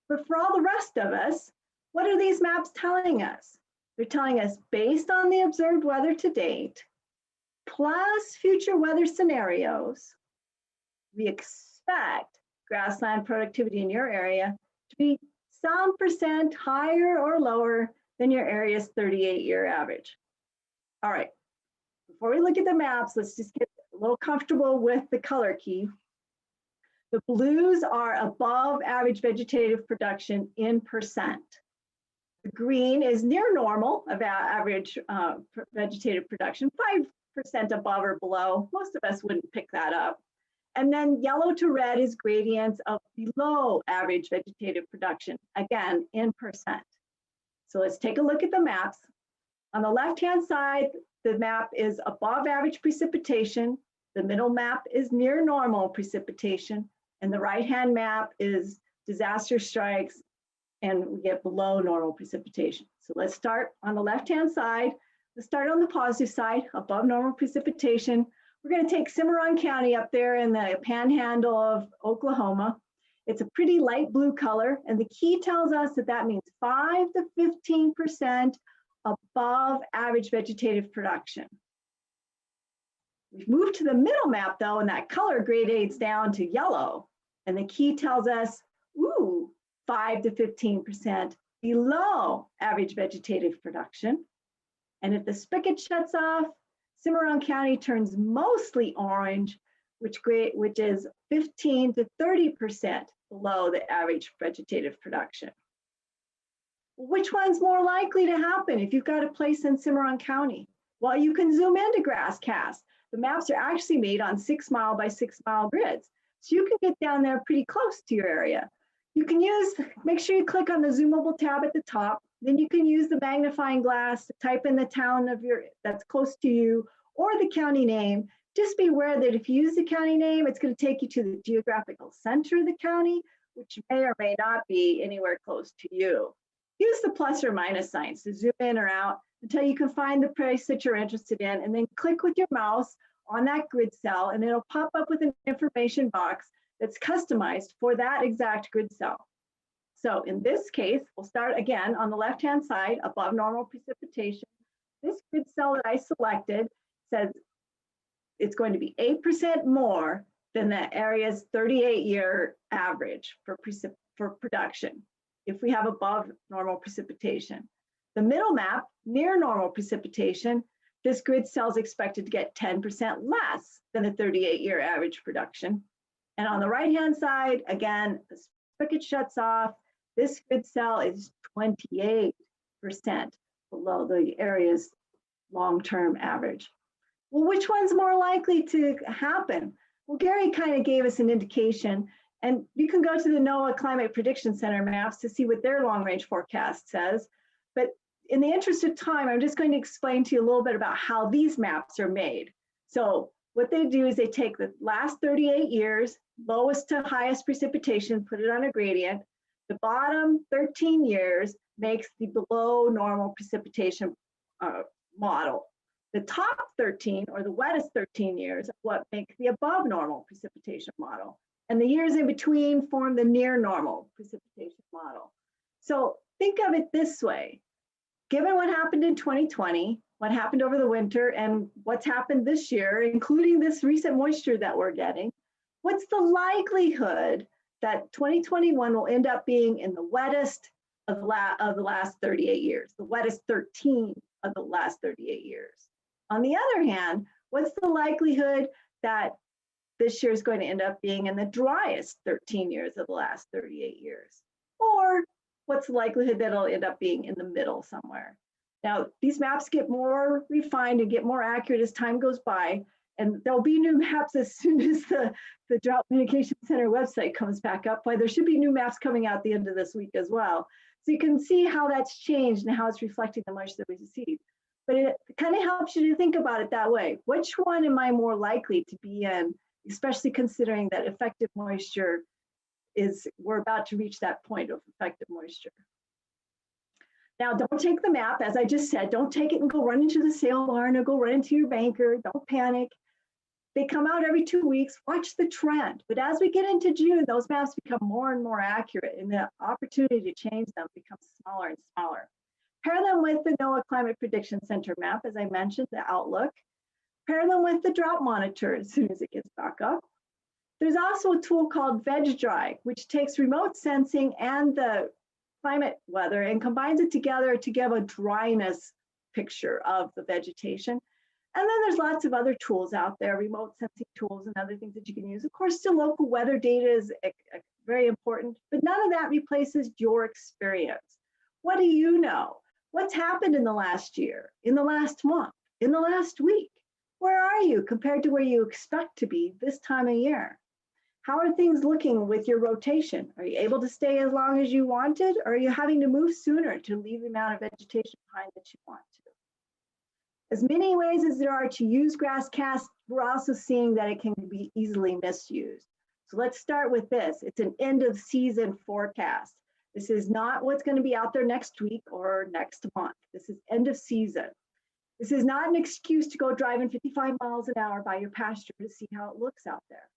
But for all the rest of us, what are these maps telling us? They're telling us based on the observed weather to date, plus future weather scenarios, we expect grassland productivity in your area to be some percent higher or lower than your area's 38-year average. All right, before we look at the maps, let's just get a little comfortable with the color key. The blues are above average vegetative production in percent. The green is near normal, about average vegetative production, 5% above or below. Most of us wouldn't pick that up. And then yellow to red is gradients of below average vegetative production, again, in percent. So let's take a look at the maps. On the left-hand side, the map is above average precipitation. The middle map is near normal precipitation. And the right-hand map is disaster strikes, and we get below normal precipitation. So let's start on the left-hand side. Let's start on the positive side, above normal precipitation. We're going to take Cimarron County up there in the panhandle of Oklahoma. It's a pretty light blue color, and the key tells us that that means 5 to 15% above average vegetative production. We've moved to the middle map though, and that color grades down to yellow, and the key tells us, ooh, 5 to 15% below average vegetative production. And if the spigot shuts off, Cimarron County turns mostly orange, which is 15 to 30% below the average vegetative production. Which one's more likely to happen if you've got a place in Cimarron County? Well, you can zoom into GrassCast. The maps are actually made on 6 mile by 6 mile grids. So you can get down there pretty close to your area. You can make sure you click on the zoomable tab at the top. Then you can use the magnifying glass to type in the town that's close to you or the county name. Just be aware that if you use the county name, it's going to take you to the geographical center of the county, which may or may not be anywhere close to you. Use the plus or minus signs to zoom in or out until you can find the place that you're interested in, and then click with your mouse on that grid cell, and it'll pop up with an information box that's customized for that exact grid cell. So in this case, we'll start again on the left-hand side, above normal precipitation. This grid cell that I selected says it's going to be 8% more than the area's 38-year average for production if we have above normal precipitation. The middle map, near normal precipitation, this grid cell is expected to get 10% less than the 38-year average production. And on the right-hand side, again, the spigot shuts off. This grid cell is 28% below the area's long-term average. Well, which one's more likely to happen? Well, Gary kind of gave us an indication, and you can go to the NOAA Climate Prediction Center maps to see what their long-range forecast says. But in the interest of time, I'm just going to explain to you a little bit about how these maps are made. So what they do is they take the last 38 years, lowest to highest precipitation, put it on a gradient. The bottom 13 years makes the below normal precipitation model. The top 13, or the wettest 13 years, what make the above normal precipitation model. And the years in between form the near normal precipitation model. So think of it this way. Given what happened in 2020, what happened over the winter, and what's happened this year, including this recent moisture that we're getting, what's the likelihood that 2021 will end up being in the wettest of the last 38 years, the wettest 13 of the last 38 years? On the other hand, what's the likelihood that this year is going to end up being in the driest 13 years of the last 38 years? Or what's the likelihood that it'll end up being in the middle somewhere? Now, these maps get more refined and get more accurate as time goes by, and there'll be new maps as soon as the Drought Mitigation Center website comes back up. There should be new maps coming out at the end of this week as well. So you can see how that's changed and how it's reflecting the moisture that we receive. But it kind of helps you to think about it that way. Which one am I more likely to be in, especially considering that effective moisture we're about to reach that point of effective moisture. Now, don't take the map, as I just said, don't take it and go run into the sale barn or go run into your banker, don't panic. They come out every 2 weeks, watch the trend. But as we get into June, those maps become more and more accurate and the opportunity to change them becomes smaller and smaller. Pair them with the NOAA Climate Prediction Center map, as I mentioned, the outlook. Pair them with the drought monitor as soon as it gets back up. There's also a tool called VegDry, which takes remote sensing and the climate weather and combines it together to give a dryness picture of the vegetation. And then there's lots of other tools out there, remote sensing tools and other things that you can use. Of course, still local weather data is very important, but none of that replaces your experience. What do you know? What's happened in the last year, in the last month, in the last week? Where are you compared to where you expect to be this time of year? How are things looking with your rotation? Are you able to stay as long as you wanted, or are you having to move sooner to leave the amount of vegetation behind that you want to? As many ways as there are to use GrassCast, we're also seeing that it can be easily misused. So let's start with this. It's an end of season forecast. This is not what's going to be out there next week or next month. This is end of season. This is not an excuse to go driving 55 miles an hour by your pasture to see how it looks out there.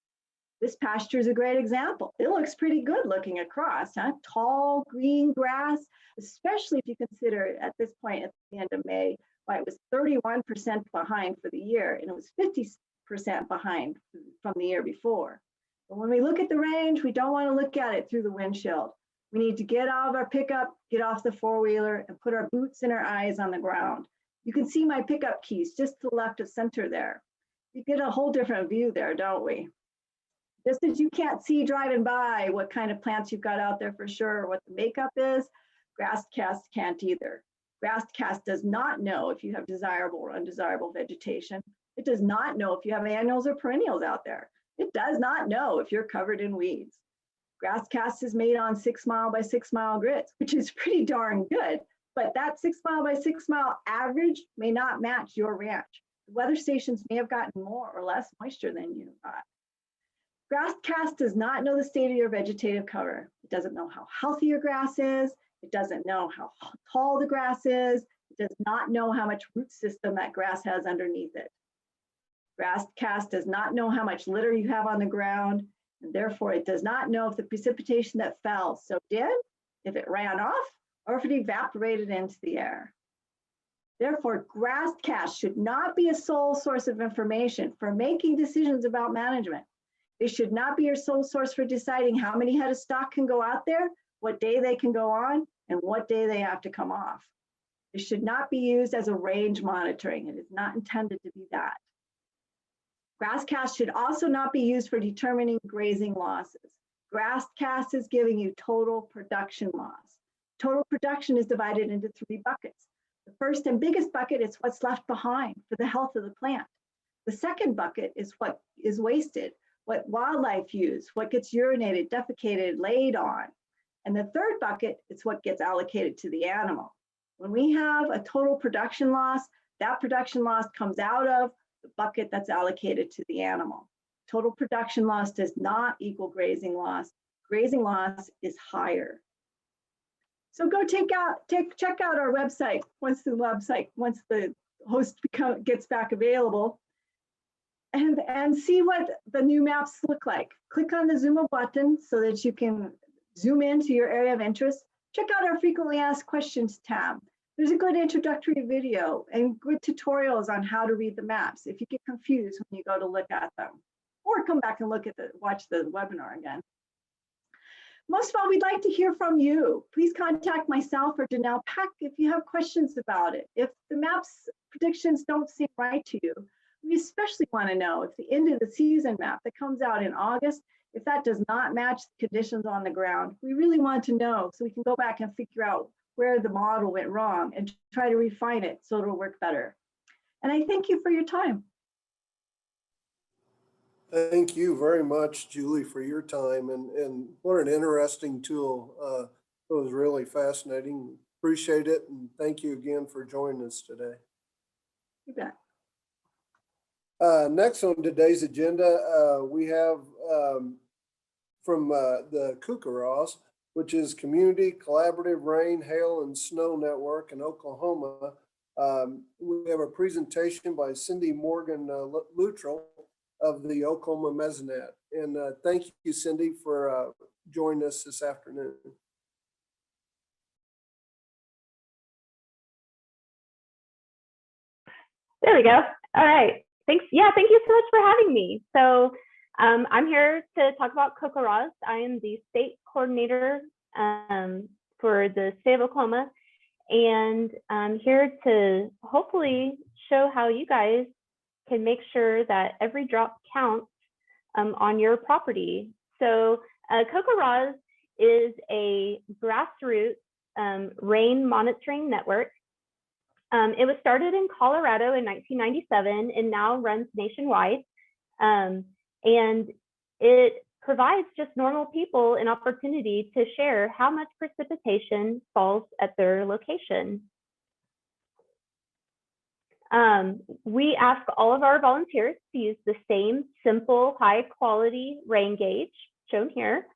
This pasture is a great example. It looks pretty good looking across, huh? Tall green grass, especially if you consider at this point at the end of May, why it was 31% behind for the year, and it was 50% behind from the year before. But when we look at the range, we don't want to look at it through the windshield. We need to get out of our pickup, get off the four-wheeler, and put our boots and our eyes on the ground. You can see my pickup keys just to the left of center there. You get a whole different view there, don't we? Just as you can't see driving by what kind of plants you've got out there for sure, or what the makeup is, GrassCast can't either. GrassCast does not know if you have desirable or undesirable vegetation. It does not know if you have annuals or perennials out there. It does not know if you're covered in weeds. GrassCast is made on 6 mile by 6 mile grids, which is pretty darn good, but that 6 mile by 6 mile average may not match your ranch. The weather stations may have gotten more or less moisture than you got. GrassCast does not know the state of your vegetative cover. It doesn't know how healthy your grass is. It doesn't know how tall the grass is. It does not know how much root system that grass has underneath it. GrassCast does not know how much litter you have on the ground, and therefore it does not know if the precipitation that fell soaked in, if it ran off, or if it evaporated into the air. Therefore, GrassCast should not be a sole source of information for making decisions about management. They should not be your sole source for deciding how many head of stock can go out there, what day they can go on, and what day they have to come off. It should not be used as a range monitoring. It is not intended to be that. Grass cast should also not be used for determining grazing losses. Grass cast is giving you total production loss. Total production is divided into 3 buckets. The first and biggest bucket is what's left behind for the health of the plant. The second bucket is what is wasted, what wildlife use, what gets urinated, defecated, laid on. And the third bucket is what gets allocated to the animal. When we have a total production loss, that production loss comes out of the bucket that's allocated to the animal. Total production loss does not equal grazing loss. Grazing loss is higher. So go check out our website once the host gets back available, and see what the new maps look like. Click on the zoom up button so that you can zoom into your area of interest. Check out our frequently asked questions tab. There's a good introductory video and good tutorials on how to read the maps if you get confused when you go to look at them, or come back and watch the webinar again. Most of all, we'd like to hear from you. Please contact myself or Janelle Peck if you have questions about it. If the maps predictions don't seem right to you, we especially want to know if the end of the season map that comes out in August, if that does not match the conditions on the ground. We really want to know so we can go back and figure out where the model went wrong and try to refine it so it'll work better. And I thank you for your time. Thank you very much, Julie, for your time, and what an interesting tool. It was really fascinating. Appreciate it, and thank you again for joining us today. You bet. Next on today's agenda, we have from the Kookaras, which is Community Collaborative Rain, Hail, and Snow Network in Oklahoma. We have a presentation by Cindy Morgan Luttrell of the Oklahoma Mesonet. And thank you, Cindy, for joining us this afternoon. There we go. All right. Thanks. Yeah, thank you so much for having me. So I'm here to talk about Kookaras. I am the state coordinator for the state of Oklahoma, and I'm here to hopefully show how you guys can make sure that every drop counts on your property. So Kookaras is a grassroots rain monitoring network. It was started in Colorado in 1997 and now runs nationwide. And it provides just normal people an opportunity to share how much precipitation falls at their location. We ask all of our volunteers to use the same simple, high quality rain gauge shown here.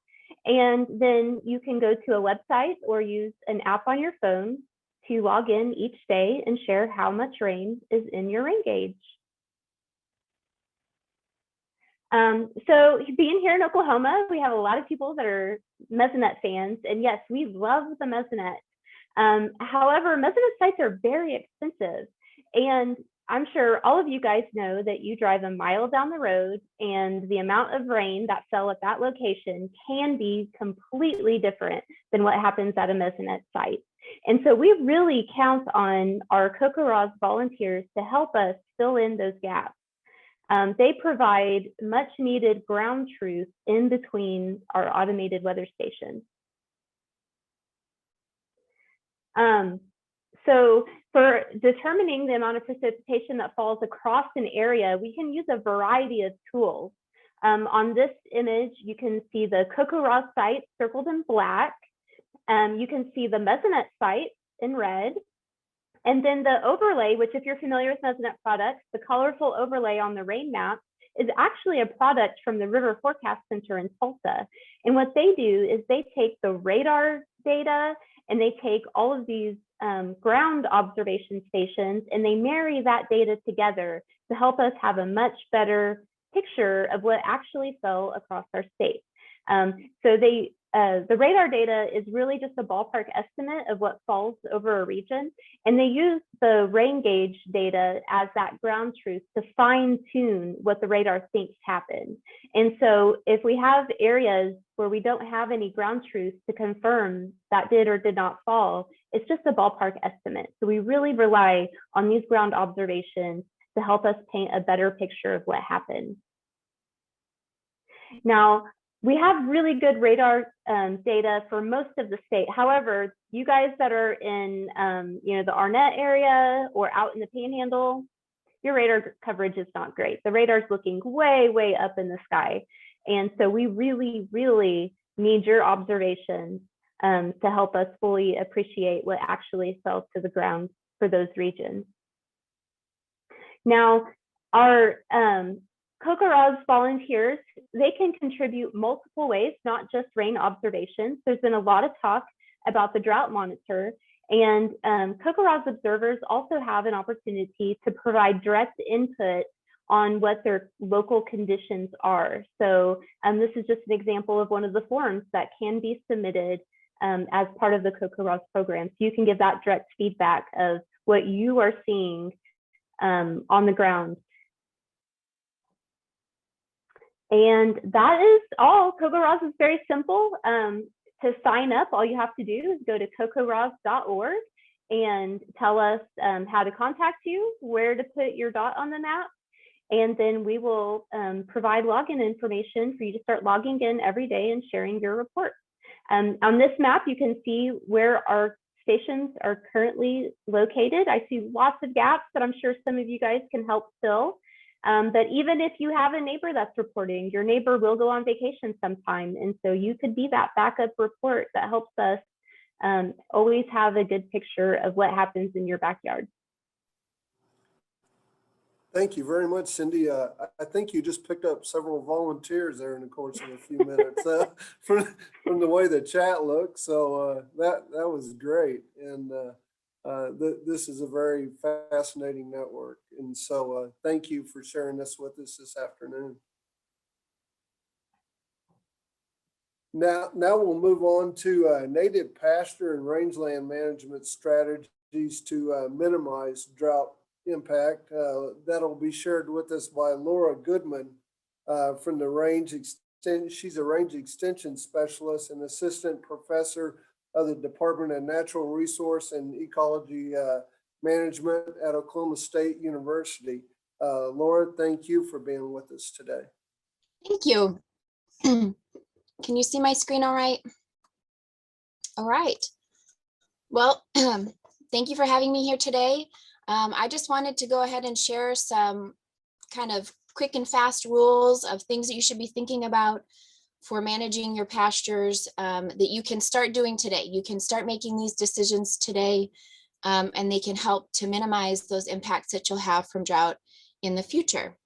And then you can go to a website or use an app on your phone to log in each day and share how much rain is in your rain gauge. So being here in Oklahoma, we have a lot of people that are Mesonet fans, and yes, we love the Mesonet. However, Mesonet sites are very expensive, and I'm sure all of you guys know that you drive a mile down the road and the amount of rain that fell at that location can be completely different than what happens at a Mesonet site. And so we really count on our Kookaras volunteers to help us fill in those gaps. They provide much needed ground truth in between our automated weather stations. So for determining the amount of precipitation that falls across an area, we can use a variety of tools. On this image, you can see the Kookaras site circled in black. You can see the Mesonet site in red. And then the overlay, which if you're familiar with Mesonet products, the colorful overlay on the rain map is actually a product from the River Forecast Center in Tulsa. And what they do is they take the radar data and they take all of these ground observation stations and they marry that data together to help us have a much better picture of what actually fell across our state. So they the radar data is really just a ballpark estimate of what falls over a region. And they use the rain gauge data as that ground truth to fine tune what the radar thinks happened. And so if we have areas where we don't have any ground truth to confirm that did or did not fall, it's just a ballpark estimate. So we really rely on these ground observations to help us paint a better picture of what happened. Now, we have really good radar data for most of the state. However, you guys that are in the Arnett area or out in the Panhandle, your radar coverage is not great. The radar's looking way, way up in the sky. And so we really, really need your observations to help us fully appreciate what actually fell to the ground for those regions. Now, our CocoRa's volunteers, they can contribute multiple ways, not just rain observations. There's been a lot of talk about the drought monitor, and CocoRa's observers also have an opportunity to provide direct input on what their local conditions are. So this is just an example of one of the forms that can be submitted as part of the CocoRa's program. So you can give that direct feedback of what you are seeing on the ground. And that is all. CocoRa's is very simple. To sign up, all you have to do is go to cocoras.org and tell us how to contact you, where to put your dot on the map, and then we will provide login information for you to start logging in every day and sharing your report. On this map, you can see where our stations are currently located. I see lots of gaps that I'm sure some of you guys can help fill. But even if you have a neighbor that's reporting, your neighbor will go on vacation sometime. And so you could be that backup report that helps us always have a good picture of what happens in your backyard. Thank you very much, Cindy. I think you just picked up several volunteers there in the course of a few minutes from the way the chat looks. So that was great. And this is a very fascinating network. And so thank you for sharing this with us this afternoon. Now we'll move on to native pasture and rangeland management strategies to minimize drought impact. That'll be shared with us by Laura Goodman from the range extension. She's a range extension specialist and assistant professor of the Department of Natural Resource and Ecology Management at Oklahoma State University. Laura, thank you for being with us today. Thank you. Can you see my screen all right? All right. Well, thank you for having me here today. I just wanted to go ahead and share some kind of quick and fast rules of things that you should be thinking about for managing your pastures that you can start doing today. You can start making these decisions today, and they can help to minimize those impacts that you'll have from drought in the future.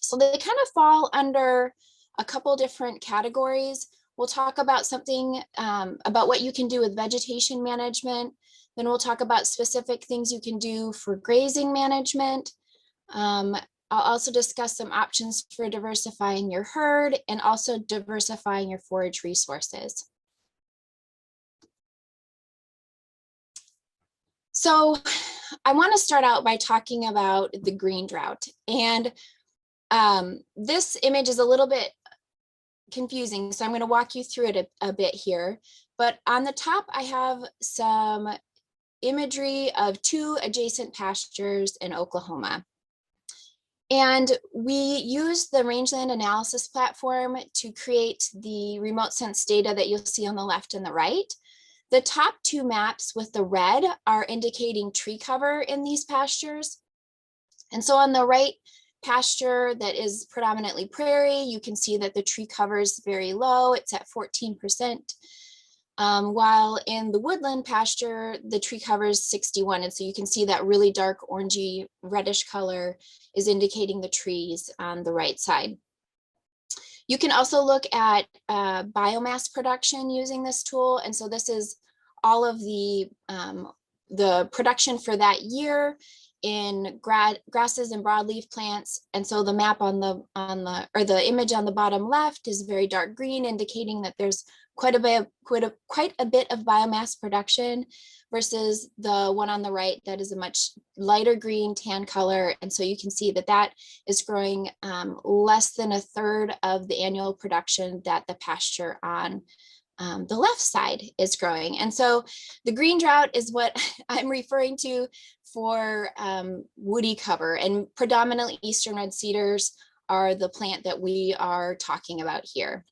So they kind of fall under a couple different categories. We'll talk about something about what you can do with vegetation management. Then we'll talk about specific things you can do for grazing management. I'll also discuss some options for diversifying your herd and also diversifying your forage resources. So I want to start out by talking about the green drought. And this image is a little bit confusing, so I'm going to walk you through it a bit here. But on the top, I have some imagery of two adjacent pastures in Oklahoma. And we used the rangeland analysis platform to create the remote sense data that you'll see on the left and the right. The top two maps with the red are indicating tree cover in these pastures. And so on the right pasture that is predominantly prairie, you can see that the tree cover is very low, it's at 14%. While in the woodland pasture, the tree cover is 61. And so you can see that really dark orangey reddish color is indicating the trees on the right side. You can also look at biomass production using this tool. And so this is all of the production for that year. in grasses and broadleaf plants. And so the map on the image on the bottom left is very dark green, indicating that there's quite a bit of biomass production, versus the one on the right that is a much lighter green tan color. And so you can see that that is growing less than a third of the annual production that the pasture on the left side is growing. And so the green drought is what I'm referring to for woody cover, and predominantly eastern red cedars are the plant that we are talking about here.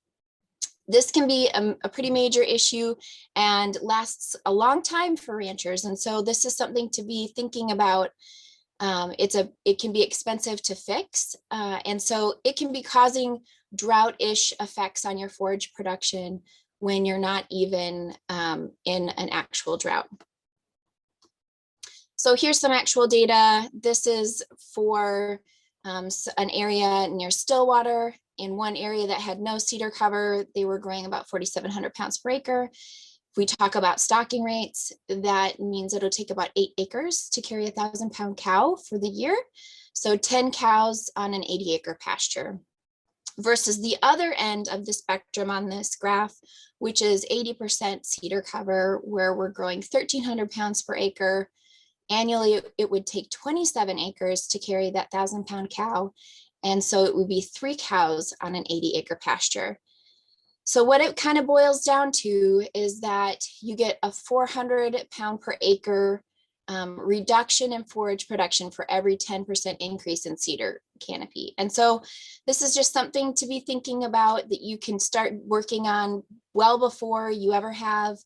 This can be a pretty major issue and lasts a long time for ranchers. And so this is something to be thinking about. It can be expensive to fix. And so it can be causing drought-ish effects on your forage production when you're not even in an actual drought. So here's some actual data. This is for an area near Stillwater. In one area that had no cedar cover, they were growing about 4,700 pounds per acre. If we talk about stocking rates, that means it'll take about 8 acres to carry a 1,000-pound cow for the year. So 10 cows on an 80-acre pasture. Versus the other end of the spectrum on this graph, which is 80% cedar cover, where we're growing 1,300 pounds per acre. Annually, it would take 27 acres to carry that 1,000-pound cow. And so it would be 3 cows on an 80-acre pasture. So what it kind of boils down to is that you get a 400 pound per acre reduction in forage production for every 10% increase in cedar canopy. And so this is just something to be thinking about, that you can start working on well before you ever have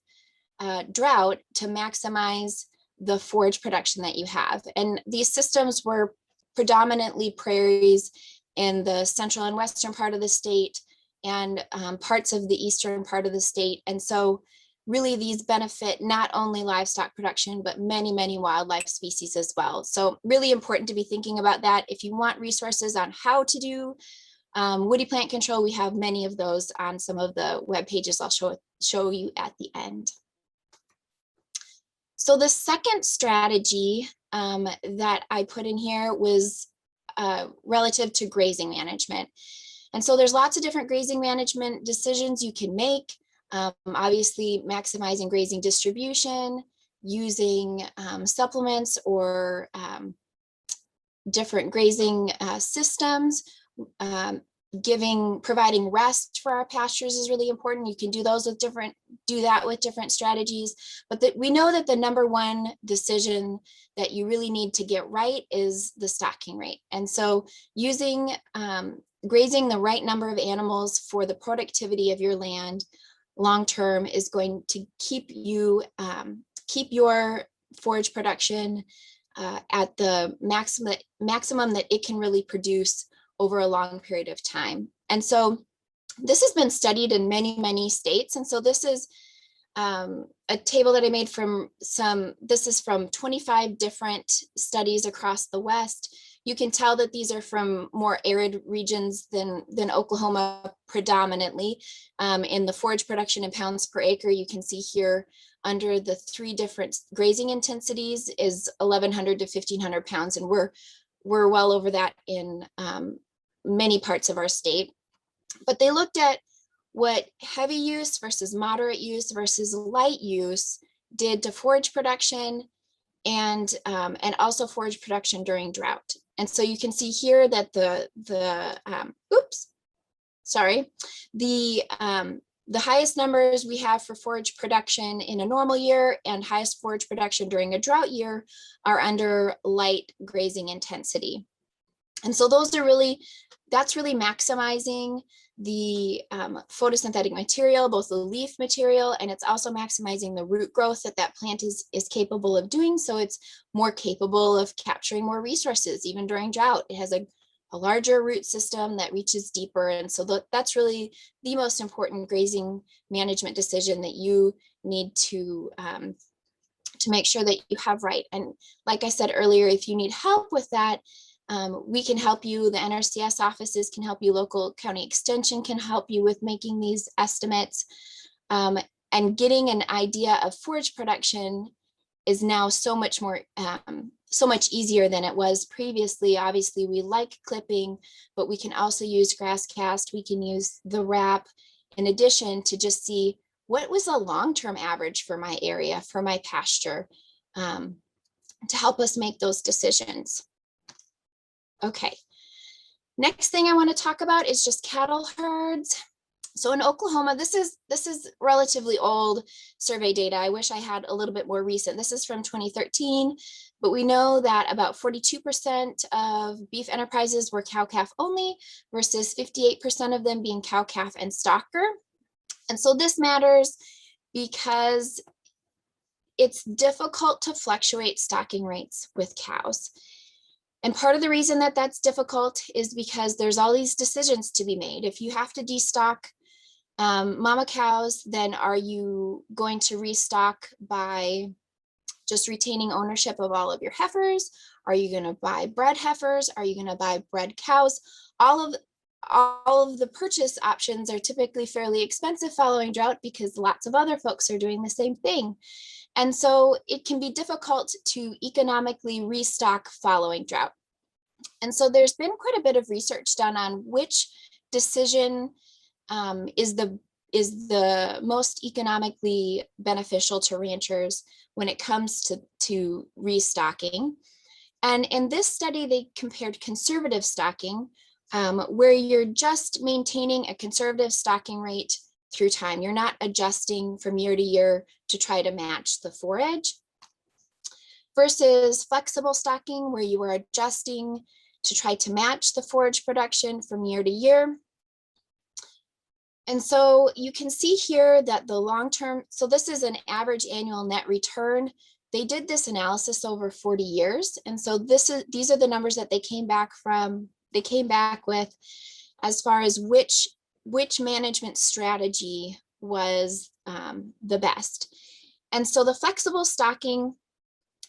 drought, to maximize the forage production that you have. And these systems were predominantly prairies in the central and western part of the state, and parts of the eastern part of the state. And so really these benefit not only livestock production, but many, many wildlife species as well. So really important to be thinking about that. If you want resources on how to do woody plant control, we have many of those on some of the web pages I'll show you at the end. So the second strategy that I put in here was relative to grazing management. And so there's lots of different grazing management decisions you can make. Obviously, maximizing grazing distribution, using supplements or different grazing systems, providing rest for our pastures is really important. You can do that with different strategies, but we know that the number one decision that you really need to get right is the stocking rate. And so using grazing the right number of animals for the productivity of your land long-term is going to keep your forage production at the maximum that it can really produce over a long period of time. And so this has been studied in many, many states. And so this is a table that I made this is from 25 different studies across the West. You can tell that these are from more arid regions than Oklahoma predominantly. In the forage production in pounds per acre, you can see here under the 3 different grazing intensities is 1,100 to 1,500 pounds. And we're well over that in many parts of our state. But they looked at what heavy use versus moderate use versus light use did to forage production and also forage production during drought. And so you can see here that the highest numbers we have for forage production in a normal year and highest forage production during a drought year are under light grazing intensity. And so that's really maximizing the photosynthetic material, both the leaf material, and it's also maximizing the root growth that plant is capable of doing. So it's more capable of capturing more resources, even during drought. It has a larger root system that reaches deeper. And so that's really the most important grazing management decision that you need to make sure that you have right. And like I said earlier, if you need help with that, we can help you. The NRCS offices can help you. Local county extension can help you with making these estimates. And getting an idea of forage production is now so much more so much easier than it was previously. Obviously, we like clipping, but we can also use grass cast. We can use the wrap in addition to just see what was a long-term average for my area, for my pasture, to help us make those decisions. Okay, next thing I want to talk about is just cattle herds. So in Oklahoma, this is relatively old survey data. I wish I had a little bit more recent. This is from 2013, but we know that about 42% of beef enterprises were cow-calf only versus 58% of them being cow-calf and stocker. And so this matters because it's difficult to fluctuate stocking rates with cows. And part of the reason that that's difficult is because there's all these decisions to be made. If you have to destock mama cows, then are you going to restock by just retaining ownership of all of your heifers? Are you going to buy bred heifers? Are you going to buy bred cows? All of the purchase options are typically fairly expensive following drought because lots of other folks are doing the same thing. And so it can be difficult to economically restock following drought. And so there's been quite a bit of research done on which decision is the most economically beneficial to ranchers when it comes to restocking. And in this study, they compared conservative stocking, where you're just maintaining a conservative stocking rate through time. You're not adjusting from year to year to try to match the forage, versus flexible stocking, where you are adjusting to try to match the forage production from year to year. And so you can see here that the long-term, so this is an average annual net return. They did this analysis over 40 years. And so these are the numbers that they came back with as far as which management strategy was the best. And so the flexible stocking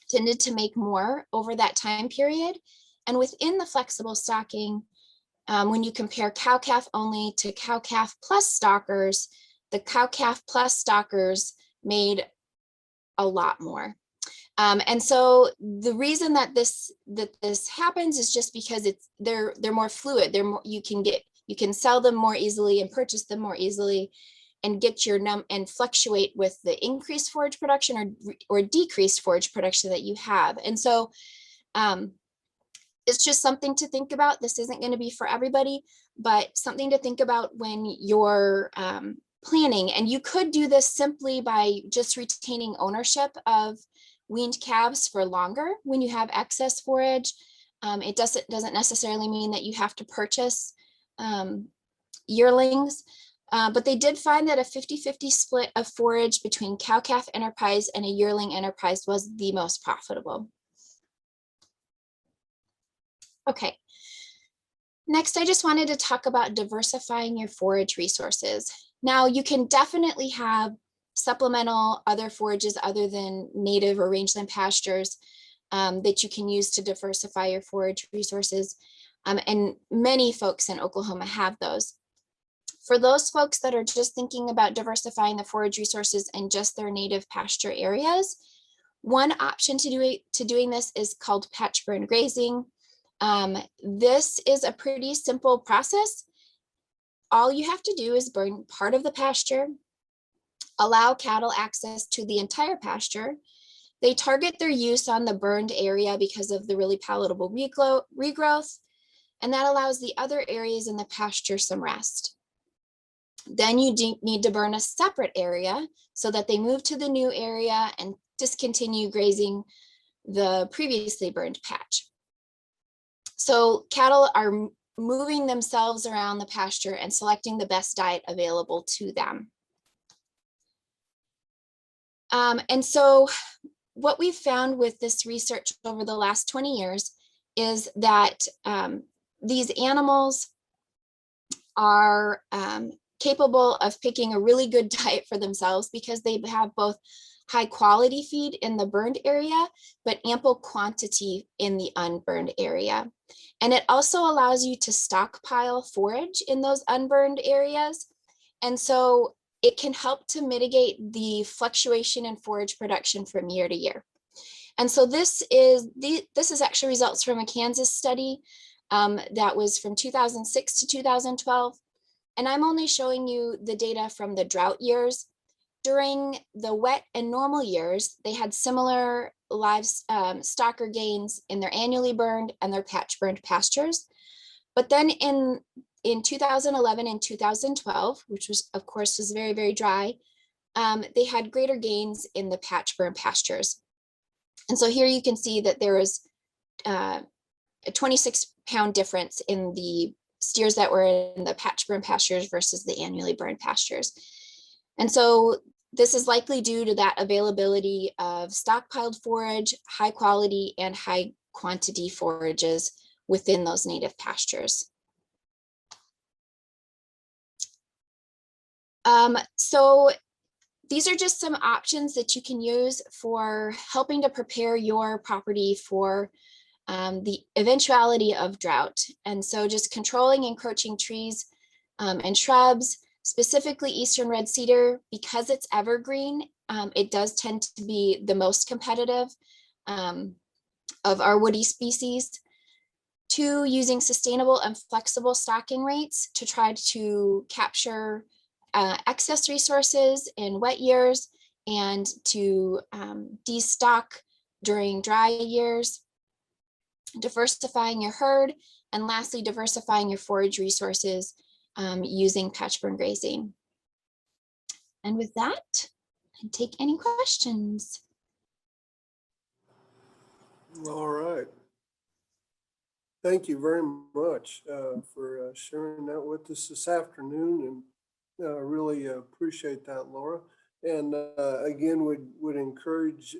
tended to make more over that time period. And within the flexible stocking, when you compare cow-calf only to cow-calf plus stockers, the cow-calf plus stockers made a lot more. And so the reason that this happens is just because they're more fluid. You can sell them more easily and purchase them more easily, and get and fluctuate with the increased forage production or decreased forage production that you have. And so it's just something to think about. This isn't going to be for everybody, but something to think about when you're planning. And you could do this simply by just retaining ownership of weaned calves for longer when you have excess forage. It doesn't necessarily mean that you have to purchase yearlings, but they did find that a 50-50 split of forage between cow-calf enterprise and a yearling enterprise was the most profitable. Okay, next I just wanted to talk about diversifying your forage resources. Now you can definitely have supplemental other forages other than native or rangeland pastures that you can use to diversify your forage resources. And many folks in Oklahoma have those. For those folks that are just thinking about diversifying the forage resources in just their native pasture areas, one option to doing this is called patch burn grazing. This is a pretty simple process. All you have to do is burn part of the pasture, allow cattle access to the entire pasture. They target their use on the burned area because of the really palatable regrowth, and that allows the other areas in the pasture some rest. Then you need to burn a separate area so that they move to the new area and discontinue grazing the previously burned patch. So cattle are moving themselves around the pasture and selecting the best diet available to them. And so what we've found with this research over the last 20 years is that these animals are capable of picking a really good diet for themselves because they have both high quality feed in the burned area, but ample quantity in the unburned area. And it also allows you to stockpile forage in those unburned areas. And so it can help to mitigate the fluctuation in forage production from year to year. And so this is actually results from a Kansas study that was from 2006 to 2012. And I'm only showing you the data from the drought years. During the wet and normal years, they had similar stalker gains in their annually burned and their patch burned pastures. But then in 2011 and 2012, which was, of course, was very, very dry, they had greater gains in the patch burned pastures. And so here you can see that there was a 26-pound difference in the steers that were in the patch burned pastures versus the annually burned pastures. And so this is likely due to that availability of stockpiled forage, high quality and high quantity forages within those native pastures. So these are just some options that you can use for helping to prepare your property for the eventuality of drought. And so just controlling encroaching trees and shrubs, specifically eastern red cedar, because it's evergreen, it does tend to be the most competitive of our woody species. 2, using sustainable and flexible stocking rates to try to capture excess resources in wet years and to destock during dry years. Diversifying your herd, and lastly, diversifying your forage resources using patch burn grazing. And with that, I take any questions. All right. Thank you very much for sharing that with us this afternoon, and really appreciate that, Laura. And again, would encourage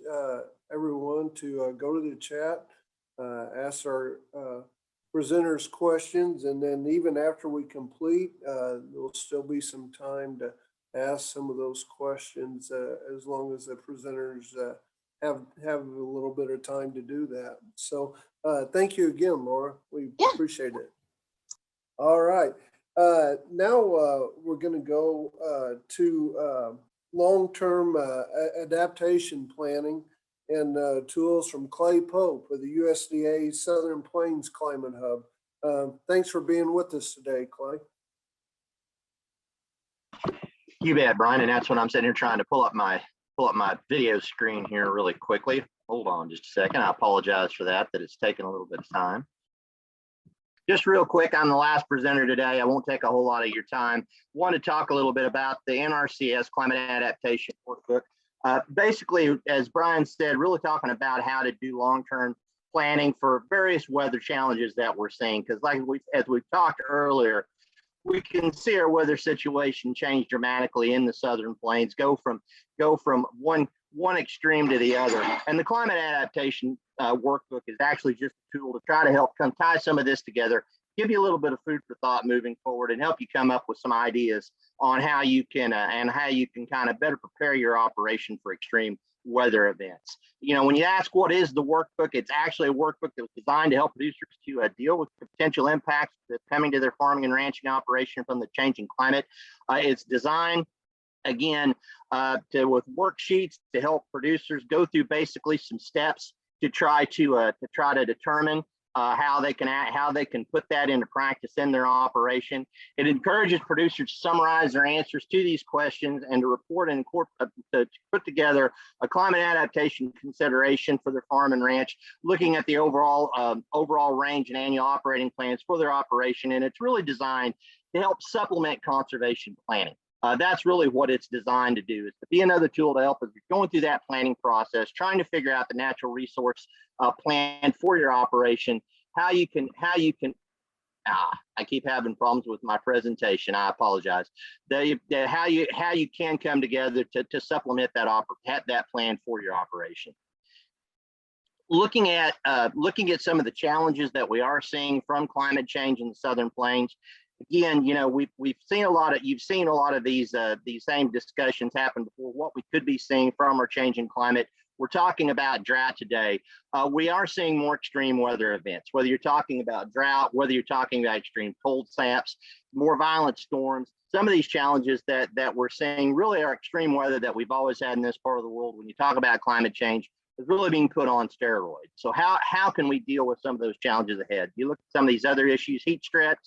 everyone to go to the chat, ask our presenters questions, and then even after we complete, there'll still be some time to ask some of those questions as long as the presenters have a little bit of time to do that. So thank you again, Laura. We appreciate it. All right. Now we're going to go to long-term adaptation planning and tools from Clay Pope of the USDA Southern Plains Climate Hub. Thanks for being with us today, Clay. You bet, Brian. And that's what I'm sitting here trying to pull up my video screen here really quickly. Hold on just a second. I apologize for that it's taken a little bit of time. Just real quick, I'm the last presenter today. I won't take a whole lot of your time. Want to talk a little bit about the NRCS Climate Adaptation Workbook. Basically, as Brian said, really talking about how to do long-term planning for various weather challenges that we're seeing. Because as we've talked earlier, we can see our weather situation change dramatically in the Southern Plains, go from one extreme to the other. And the Climate Adaptation Workbook is actually just a tool to try to help tie some of this together, give you a little bit of food for thought moving forward, and help you come up with some ideas on how you can kind of better prepare your operation for extreme weather events. You know, when you ask what is the workbook, it's actually a workbook that was designed to help producers to deal with the potential impacts that's coming to their farming and ranching operation from the changing climate. It's designed again with worksheets to help producers go through basically some steps to try to determine how they can put that into practice in their operation. It encourages producers to summarize their answers to these questions and to report and to put together a climate adaptation consideration for their farm and ranch, looking at the overall range and annual operating plans for their operation. And it's really designed to help supplement conservation planning. That's really what it's designed to do, is to be another tool to help as you're going through that planning process, trying to figure out the natural resource plan for your operation, how you can I keep having problems with my presentation. I apologize. How you can come together to supplement that plan for your operation. Looking at some of the challenges that we are seeing from climate change in the Southern Plains. Again, you know, you've seen a lot of these same discussions happen before. What we could be seeing from our changing climate. We're talking about drought today. We are seeing more extreme weather events, whether you're talking about drought, whether you're talking about extreme cold snaps, more violent storms. Some of these challenges that we're seeing really are extreme weather that we've always had in this part of the world. When you talk about climate change, is really being put on steroids. So how can we deal with some of those challenges ahead? You look at some of these other issues: heat stress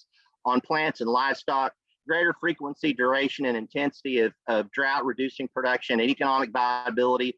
on plants and livestock, greater frequency, duration, and intensity of drought, reducing production and economic viability,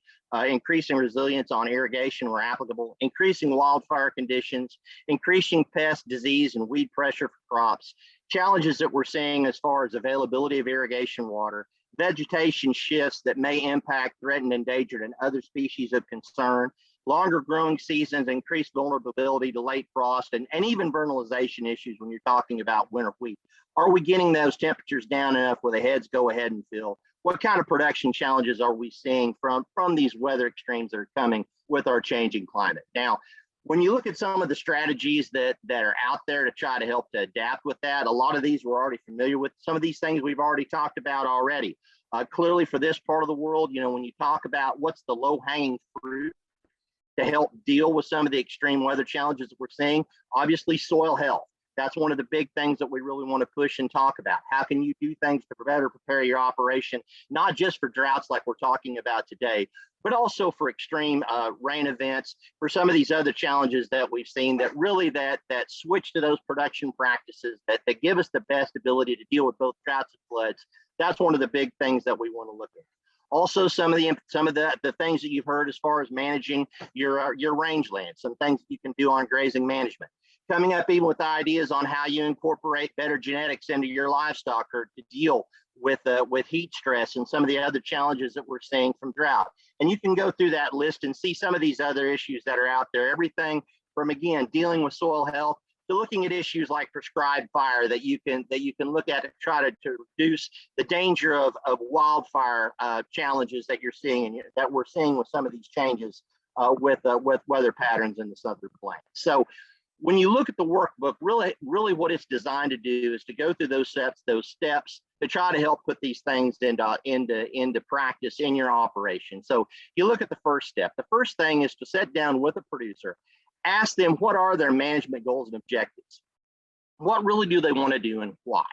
increasing resilience on irrigation where applicable, increasing wildfire conditions, increasing pest, disease, and weed pressure for crops, challenges that we're seeing as far as availability of irrigation water, vegetation shifts that may impact threatened, endangered, and other species of concern, longer growing seasons, increased vulnerability to late frost, and even vernalization issues when you're talking about winter wheat. Are we getting those temperatures down enough where the heads go ahead and fill? What kind of production challenges are we seeing from these weather extremes that are coming with our changing climate? Now, when you look at some of the strategies that are out there to try to help to adapt with that, a lot of these we're already familiar with. Some of these things we've already talked about already. Clearly for this part of the world, you know, when you talk about what's the low-hanging fruit to help deal with some of the extreme weather challenges that we're seeing, obviously soil health. That's one of the big things that we really want to push and talk about. How can you do things to better prepare your operation, not just for droughts like we're talking about today, but also for extreme rain events, for some of these other challenges that we've seen that really that switch to those production practices that give us the best ability to deal with both droughts and floods. That's one of the big things that we want to look at. Also, some of the things that you've heard as far as managing your rangeland, some things you can do on grazing management. Coming up even with ideas on how you incorporate better genetics into your livestock or to deal with heat stress and some of the other challenges that we're seeing from drought. And you can go through that list and see some of these other issues that are out there. Everything from, again, dealing with soil health to looking at issues like prescribed fire that you can look at to try to reduce the danger of wildfire challenges that you're seeing and that we're seeing with some of these changes with weather patterns in the southern plains. So when you look at the workbook, really what it's designed to do is to go through those steps to try to help put these things into practice in your operation. So you look at the first step. The first thing is to sit down with a producer, ask them what are their management goals and objectives. What really do they want to do and why?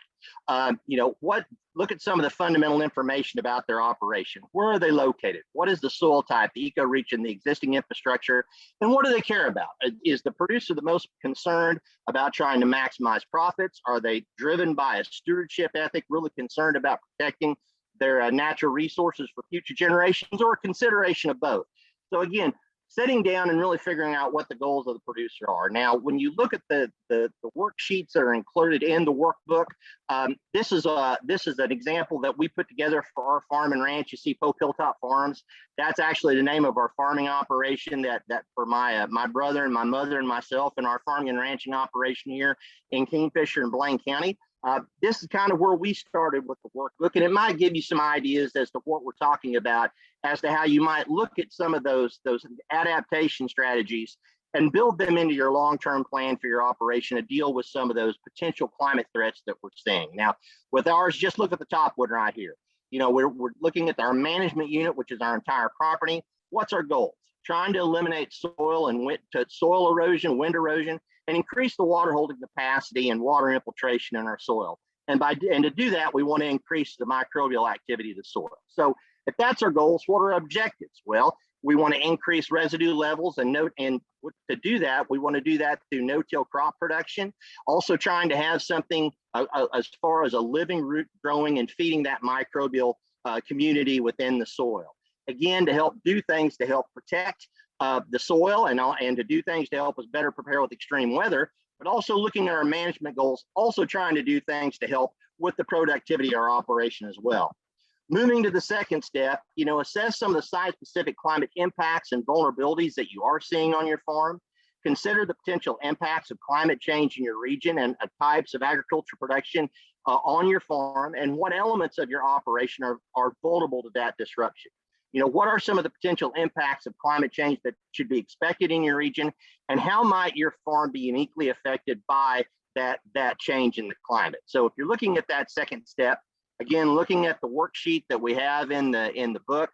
Look at some of the fundamental information about their operation. Where are they located? What is the soil type, the ecoregion, the existing infrastructure, and what do they care about? Is the producer the most concerned about trying to maximize profits? Are they driven by a stewardship ethic, really concerned about protecting their natural resources for future generations, or a consideration of both? So again, sitting down and really figuring out what the goals of the producer are. Now, when you look at the worksheets that are included in the workbook, this is an example that we put together for our farm and ranch. You see Pope Hilltop Farms. That's actually the name of our farming operation that for my brother and my mother and myself and our farming and ranching operation here in Kingfisher and Blaine County. This is kind of where we started with the workbook, and it might give you some ideas as to what we're talking about, as to how you might look at some of those adaptation strategies and build them into your long-term plan for your operation to deal with some of those potential climate threats that we're seeing. Now, with ours, just look at the top one right here. You know, we're looking at our management unit, which is our entire property. What's our goals? Trying to eliminate soil erosion, wind erosion, and increase the water holding capacity and water infiltration in our soil. And to do that, we want to increase the microbial activity of the soil. So if that's our goals, what are our objectives? Well, we want to increase residue levels and to do that, we want to do that through no-till crop production. Also trying to have something as far as a living root growing and feeding that microbial community within the soil. Again, to help do things to help protect the soil and to do things to help us better prepare with extreme weather, but also looking at our management goals, also trying to do things to help with the productivity of our operation as well. Moving to the second step, assess some of the site-specific climate impacts and vulnerabilities that you are seeing on your farm. Consider the potential impacts of climate change in your region and types of agriculture production on your farm, and what elements of your operation are vulnerable to that disruption. What are some of the potential impacts of climate change that should be expected in your region, and how might your farm be uniquely affected by that change in the climate? So if you're looking at that second step, again, looking at the worksheet that we have in the book,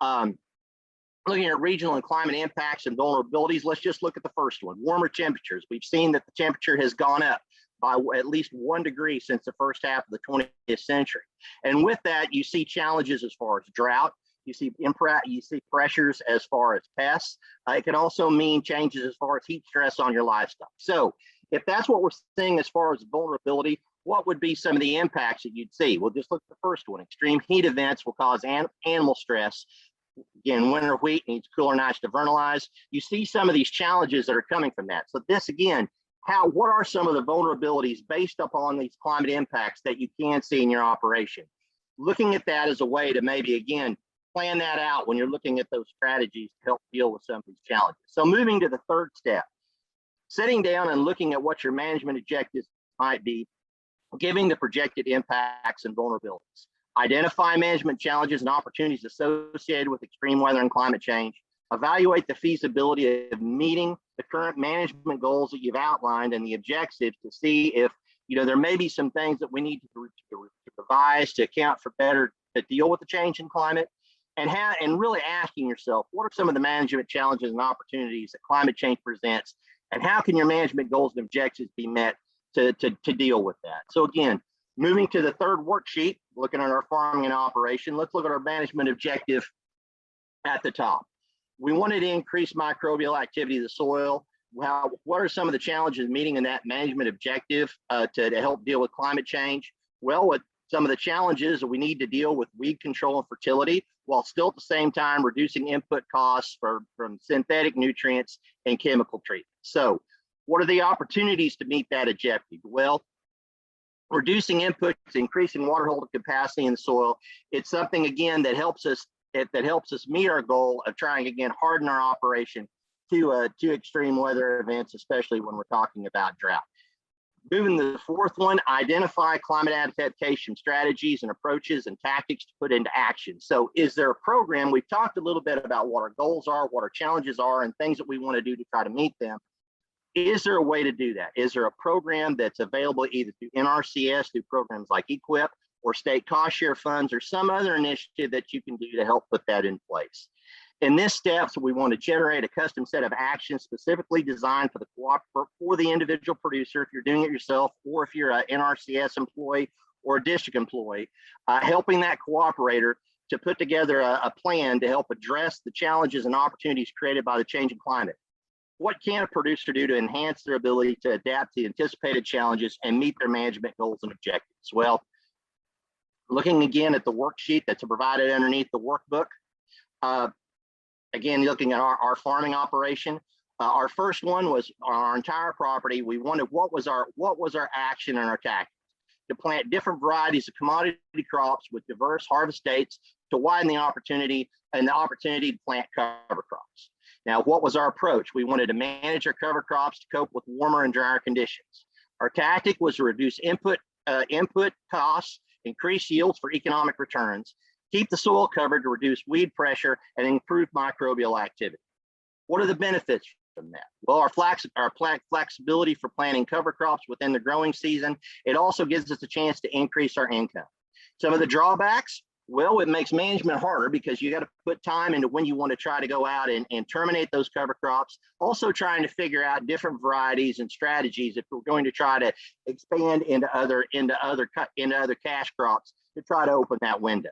looking at regional and climate impacts and vulnerabilities, let's just look at the first one, warmer temperatures. We've seen that the temperature has gone up by at least 1 degree since the first half of the 20th century. And with that, you see challenges as far as drought. You see pressures as far as pests. It can also mean changes as far as heat stress on your livestock. So if that's what we're seeing as far as vulnerability, what would be some of the impacts that you'd see? Well, just look at the first one. Extreme heat events will cause animal stress. Again, winter wheat needs cooler nights to vernalize. You see some of these challenges that are coming from that. So this, again, what are some of the vulnerabilities based upon these climate impacts that you can see in your operation? Looking at that as a way to maybe, again, plan that out when you're looking at those strategies to help deal with some of these challenges. So moving to the third step, sitting down and looking at what your management objectives might be, giving the projected impacts and vulnerabilities. Identify management challenges and opportunities associated with extreme weather and climate change. Evaluate the feasibility of meeting the current management goals that you've outlined and the objectives to see if there may be some things that we need to revise to account for better to deal with the change in climate, and really asking yourself, what are some of the management challenges and opportunities that climate change presents, and how can your management goals and objectives be met to deal with that? So again, moving to the third worksheet, looking at our farming and operation, let's look at our management objective at the top. We wanted to increase microbial activity of the soil. What are some of the challenges meeting in that management objective to help deal with climate change? Well, with some of the challenges, we need to deal with weed control and fertility, while still at the same time reducing input costs from synthetic nutrients and chemical treatment. So what are the opportunities to meet that objective? Well, reducing inputs, increasing water holding capacity in the soil. It's something, again, that helps us meet our goal of trying, again, harden our operation to extreme weather events, especially when we're talking about drought. Moving to the fourth one, identify climate adaptation strategies and approaches and tactics to put into action. So is there a program? We've talked a little bit about what our goals are, what our challenges are, and things that we want to do to try to meet them. Is there a way to do that? Is there a program that's available either through NRCS, through programs like EQIP, or state cost share funds, or some other initiative that you can do to help put that in place? In this step, so we want to generate a custom set of actions specifically designed for the individual producer, if you're doing it yourself, or if you're an NRCS employee or a district employee, helping that cooperator to put together a plan to help address the challenges and opportunities created by the changing climate. What can a producer do to enhance their ability to adapt to anticipated challenges and meet their management goals and objectives? Well, looking again at the worksheet that's provided underneath the workbook, again, looking at our farming operation, our first one was on our entire property. We wanted what was our action and our tactics to plant different varieties of commodity crops with diverse harvest dates to widen the opportunity to plant cover crops. Now, what was our approach? We wanted to manage our cover crops to cope with warmer and drier conditions. Our tactic was to reduce input costs, increase yields for economic returns, keep the soil covered to reduce weed pressure, and improve microbial activity. What are the benefits from that? Well, our flexibility for planting cover crops within the growing season. It also gives us a chance to increase our income. Some of the drawbacks, well, it makes management harder because you got to put time into when you want to try to go out and terminate those cover crops. Also trying to figure out different varieties and strategies if we're going to try to expand into other cash crops to try to open that window.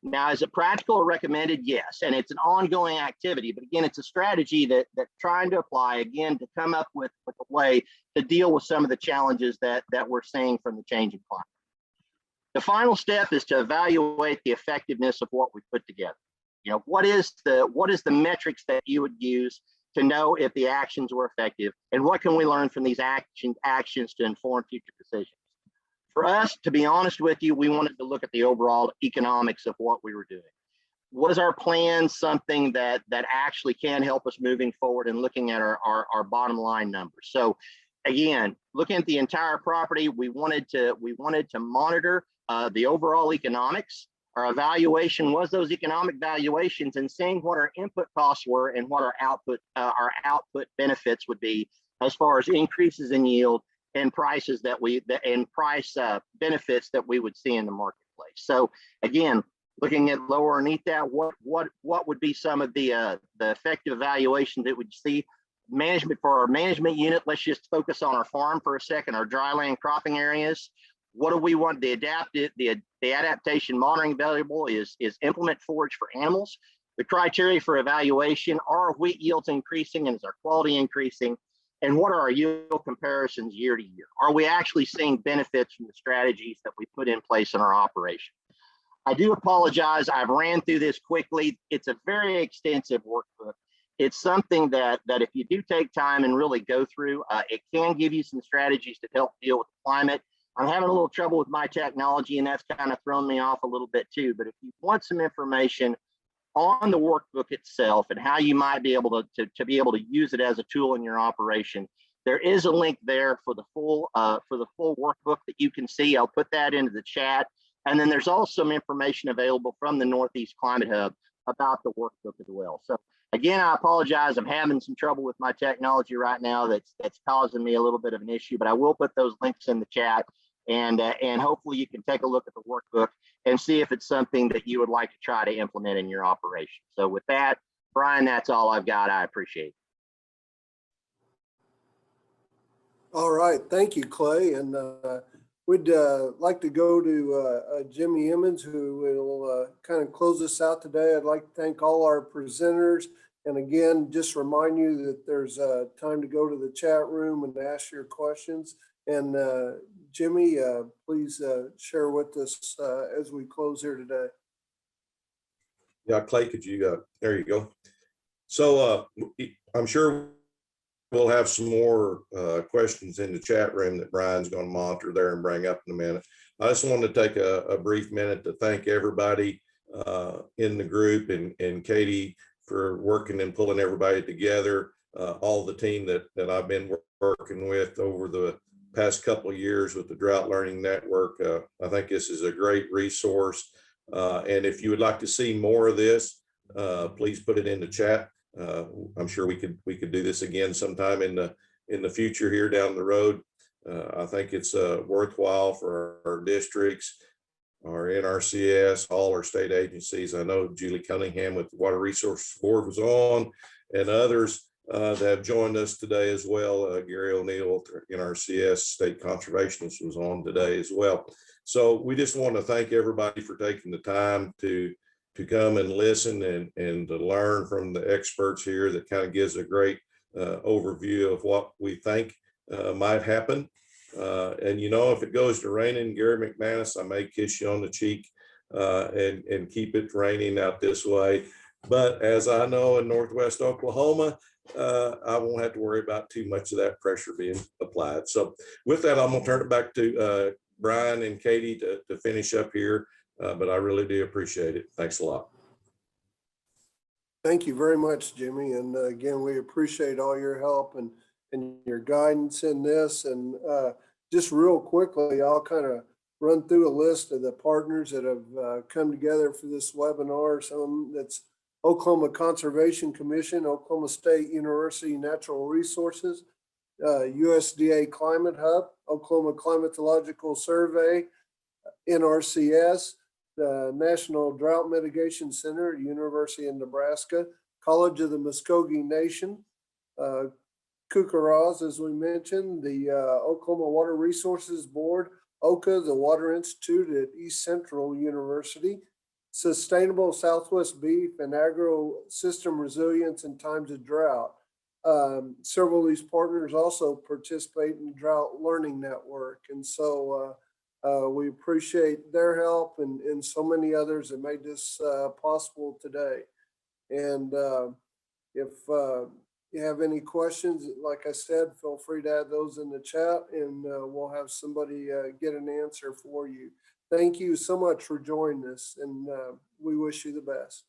Now, is it practical or recommended? Yes, and it's an ongoing activity, but again, it's a strategy that trying to apply, again, to come up with a way to deal with some of the challenges that we're seeing from the changing climate. The final step is to evaluate the effectiveness of what we put together. What is the metrics that you would use to know if the actions were effective, and what can we learn from these actions to inform future decisions? For us, to be honest with you, we wanted to look at the overall economics of what we were doing. Was our plan something that actually can help us moving forward and looking at our bottom line numbers? So again, looking at the entire property, we wanted to monitor the overall economics. Our evaluation was those economic valuations and seeing what our input costs were and what our output benefits would be as far as increases in yield and prices benefits that we would see in the marketplace. So again, looking at lower underneath that, what would be some of the effective evaluations that we'd see? Management for our management unit, let's just focus on our farm for a second, our dryland cropping areas. What do we want? The The adaptation monitoring variable is implement forage for animals. The criteria for evaluation, are wheat yields increasing and is our quality increasing? And what are our yield comparisons year to year? Are we actually seeing benefits from the strategies that we put in place in our operation? I do apologize, I've ran through this quickly. It's a very extensive workbook. It's something that if you do take time and really go through, it can give you some strategies to help deal with the climate. I'm having a little trouble with my technology, and that's kind of thrown me off a little bit too. But if you want some information on the workbook itself and how you might be able to be able to use it as a tool in your operation, there is a link there for the full workbook that you can see. I'll put that into the chat. And then there's also some information available from the Northeast Climate Hub about the workbook as well. So again, I apologize. I'm having some trouble with my technology right now. That's causing me a little bit of an issue, but I will put those links in the chat. And hopefully you can take a look at the workbook and see if it's something that you would like to try to implement in your operation. So with that, Brian, that's all I've got. I appreciate it. All right, thank you, Clay. And we'd like to go to Jimmy Emmons, who will kind of close us out today. I'd like to thank all our presenters. And again, just remind you that there's time to go to the chat room and ask your questions. And Jimmy, please share with us as we close here today. Yeah, Clay, could you, there you go. So I'm sure we'll have some more questions in the chat room that Brian's going to monitor there and bring up in a minute. I just wanted to take a brief minute to thank everybody in the group and Katie for working and pulling everybody together, all the team that I've been working with over the past couple of years with the Drought Learning Network. I think this is a great resource. And if you would like to see more of this, please put it in the chat. I'm sure we could do this again sometime in the future here down the road. I think it's worthwhile for our districts, our NRCS, all our state agencies. I know Julie Cunningham with the Water Resources Board was on, and others that have joined us today as well. Gary O'Neill, NRCS State Conservationist, was on today as well. So we just want to thank everybody for taking the time to come and listen and to learn from the experts here. That kind of gives a great overview of what we think might happen. And you know, if it goes to raining, Gary McManus, I may kiss you on the cheek and keep it raining out this way. But as I know, in Northwest Oklahoma, I won't have to worry about too much of that pressure being applied. So with that, I'm gonna turn it back to Brian and Katie to finish up here. But I really do appreciate it. Thanks a lot. Thank you very much, Jimmy. And again, we appreciate all your help and your guidance in this. And just real quickly, I'll kind of run through a list of the partners that have come together for this webinar. Some that's Oklahoma Conservation Commission, Oklahoma State University Natural Resources, USDA Climate Hub, Oklahoma Climatological Survey, NRCS, the National Drought Mitigation Center, University of Nebraska, College of the Muskogee Nation, Kukaraz, as we mentioned, the Oklahoma Water Resources Board, OCA, the Water Institute at East Central University, Sustainable Southwest Beef and Agroecosystem Resilience in Times of Drought. Several of these partners also participate in the Drought Learning Network. And so we appreciate their help and so many others that made this possible today. And if you have any questions, like I said, feel free to add those in the chat and we'll have somebody get an answer for you. Thank you so much for joining us, and we wish you the best.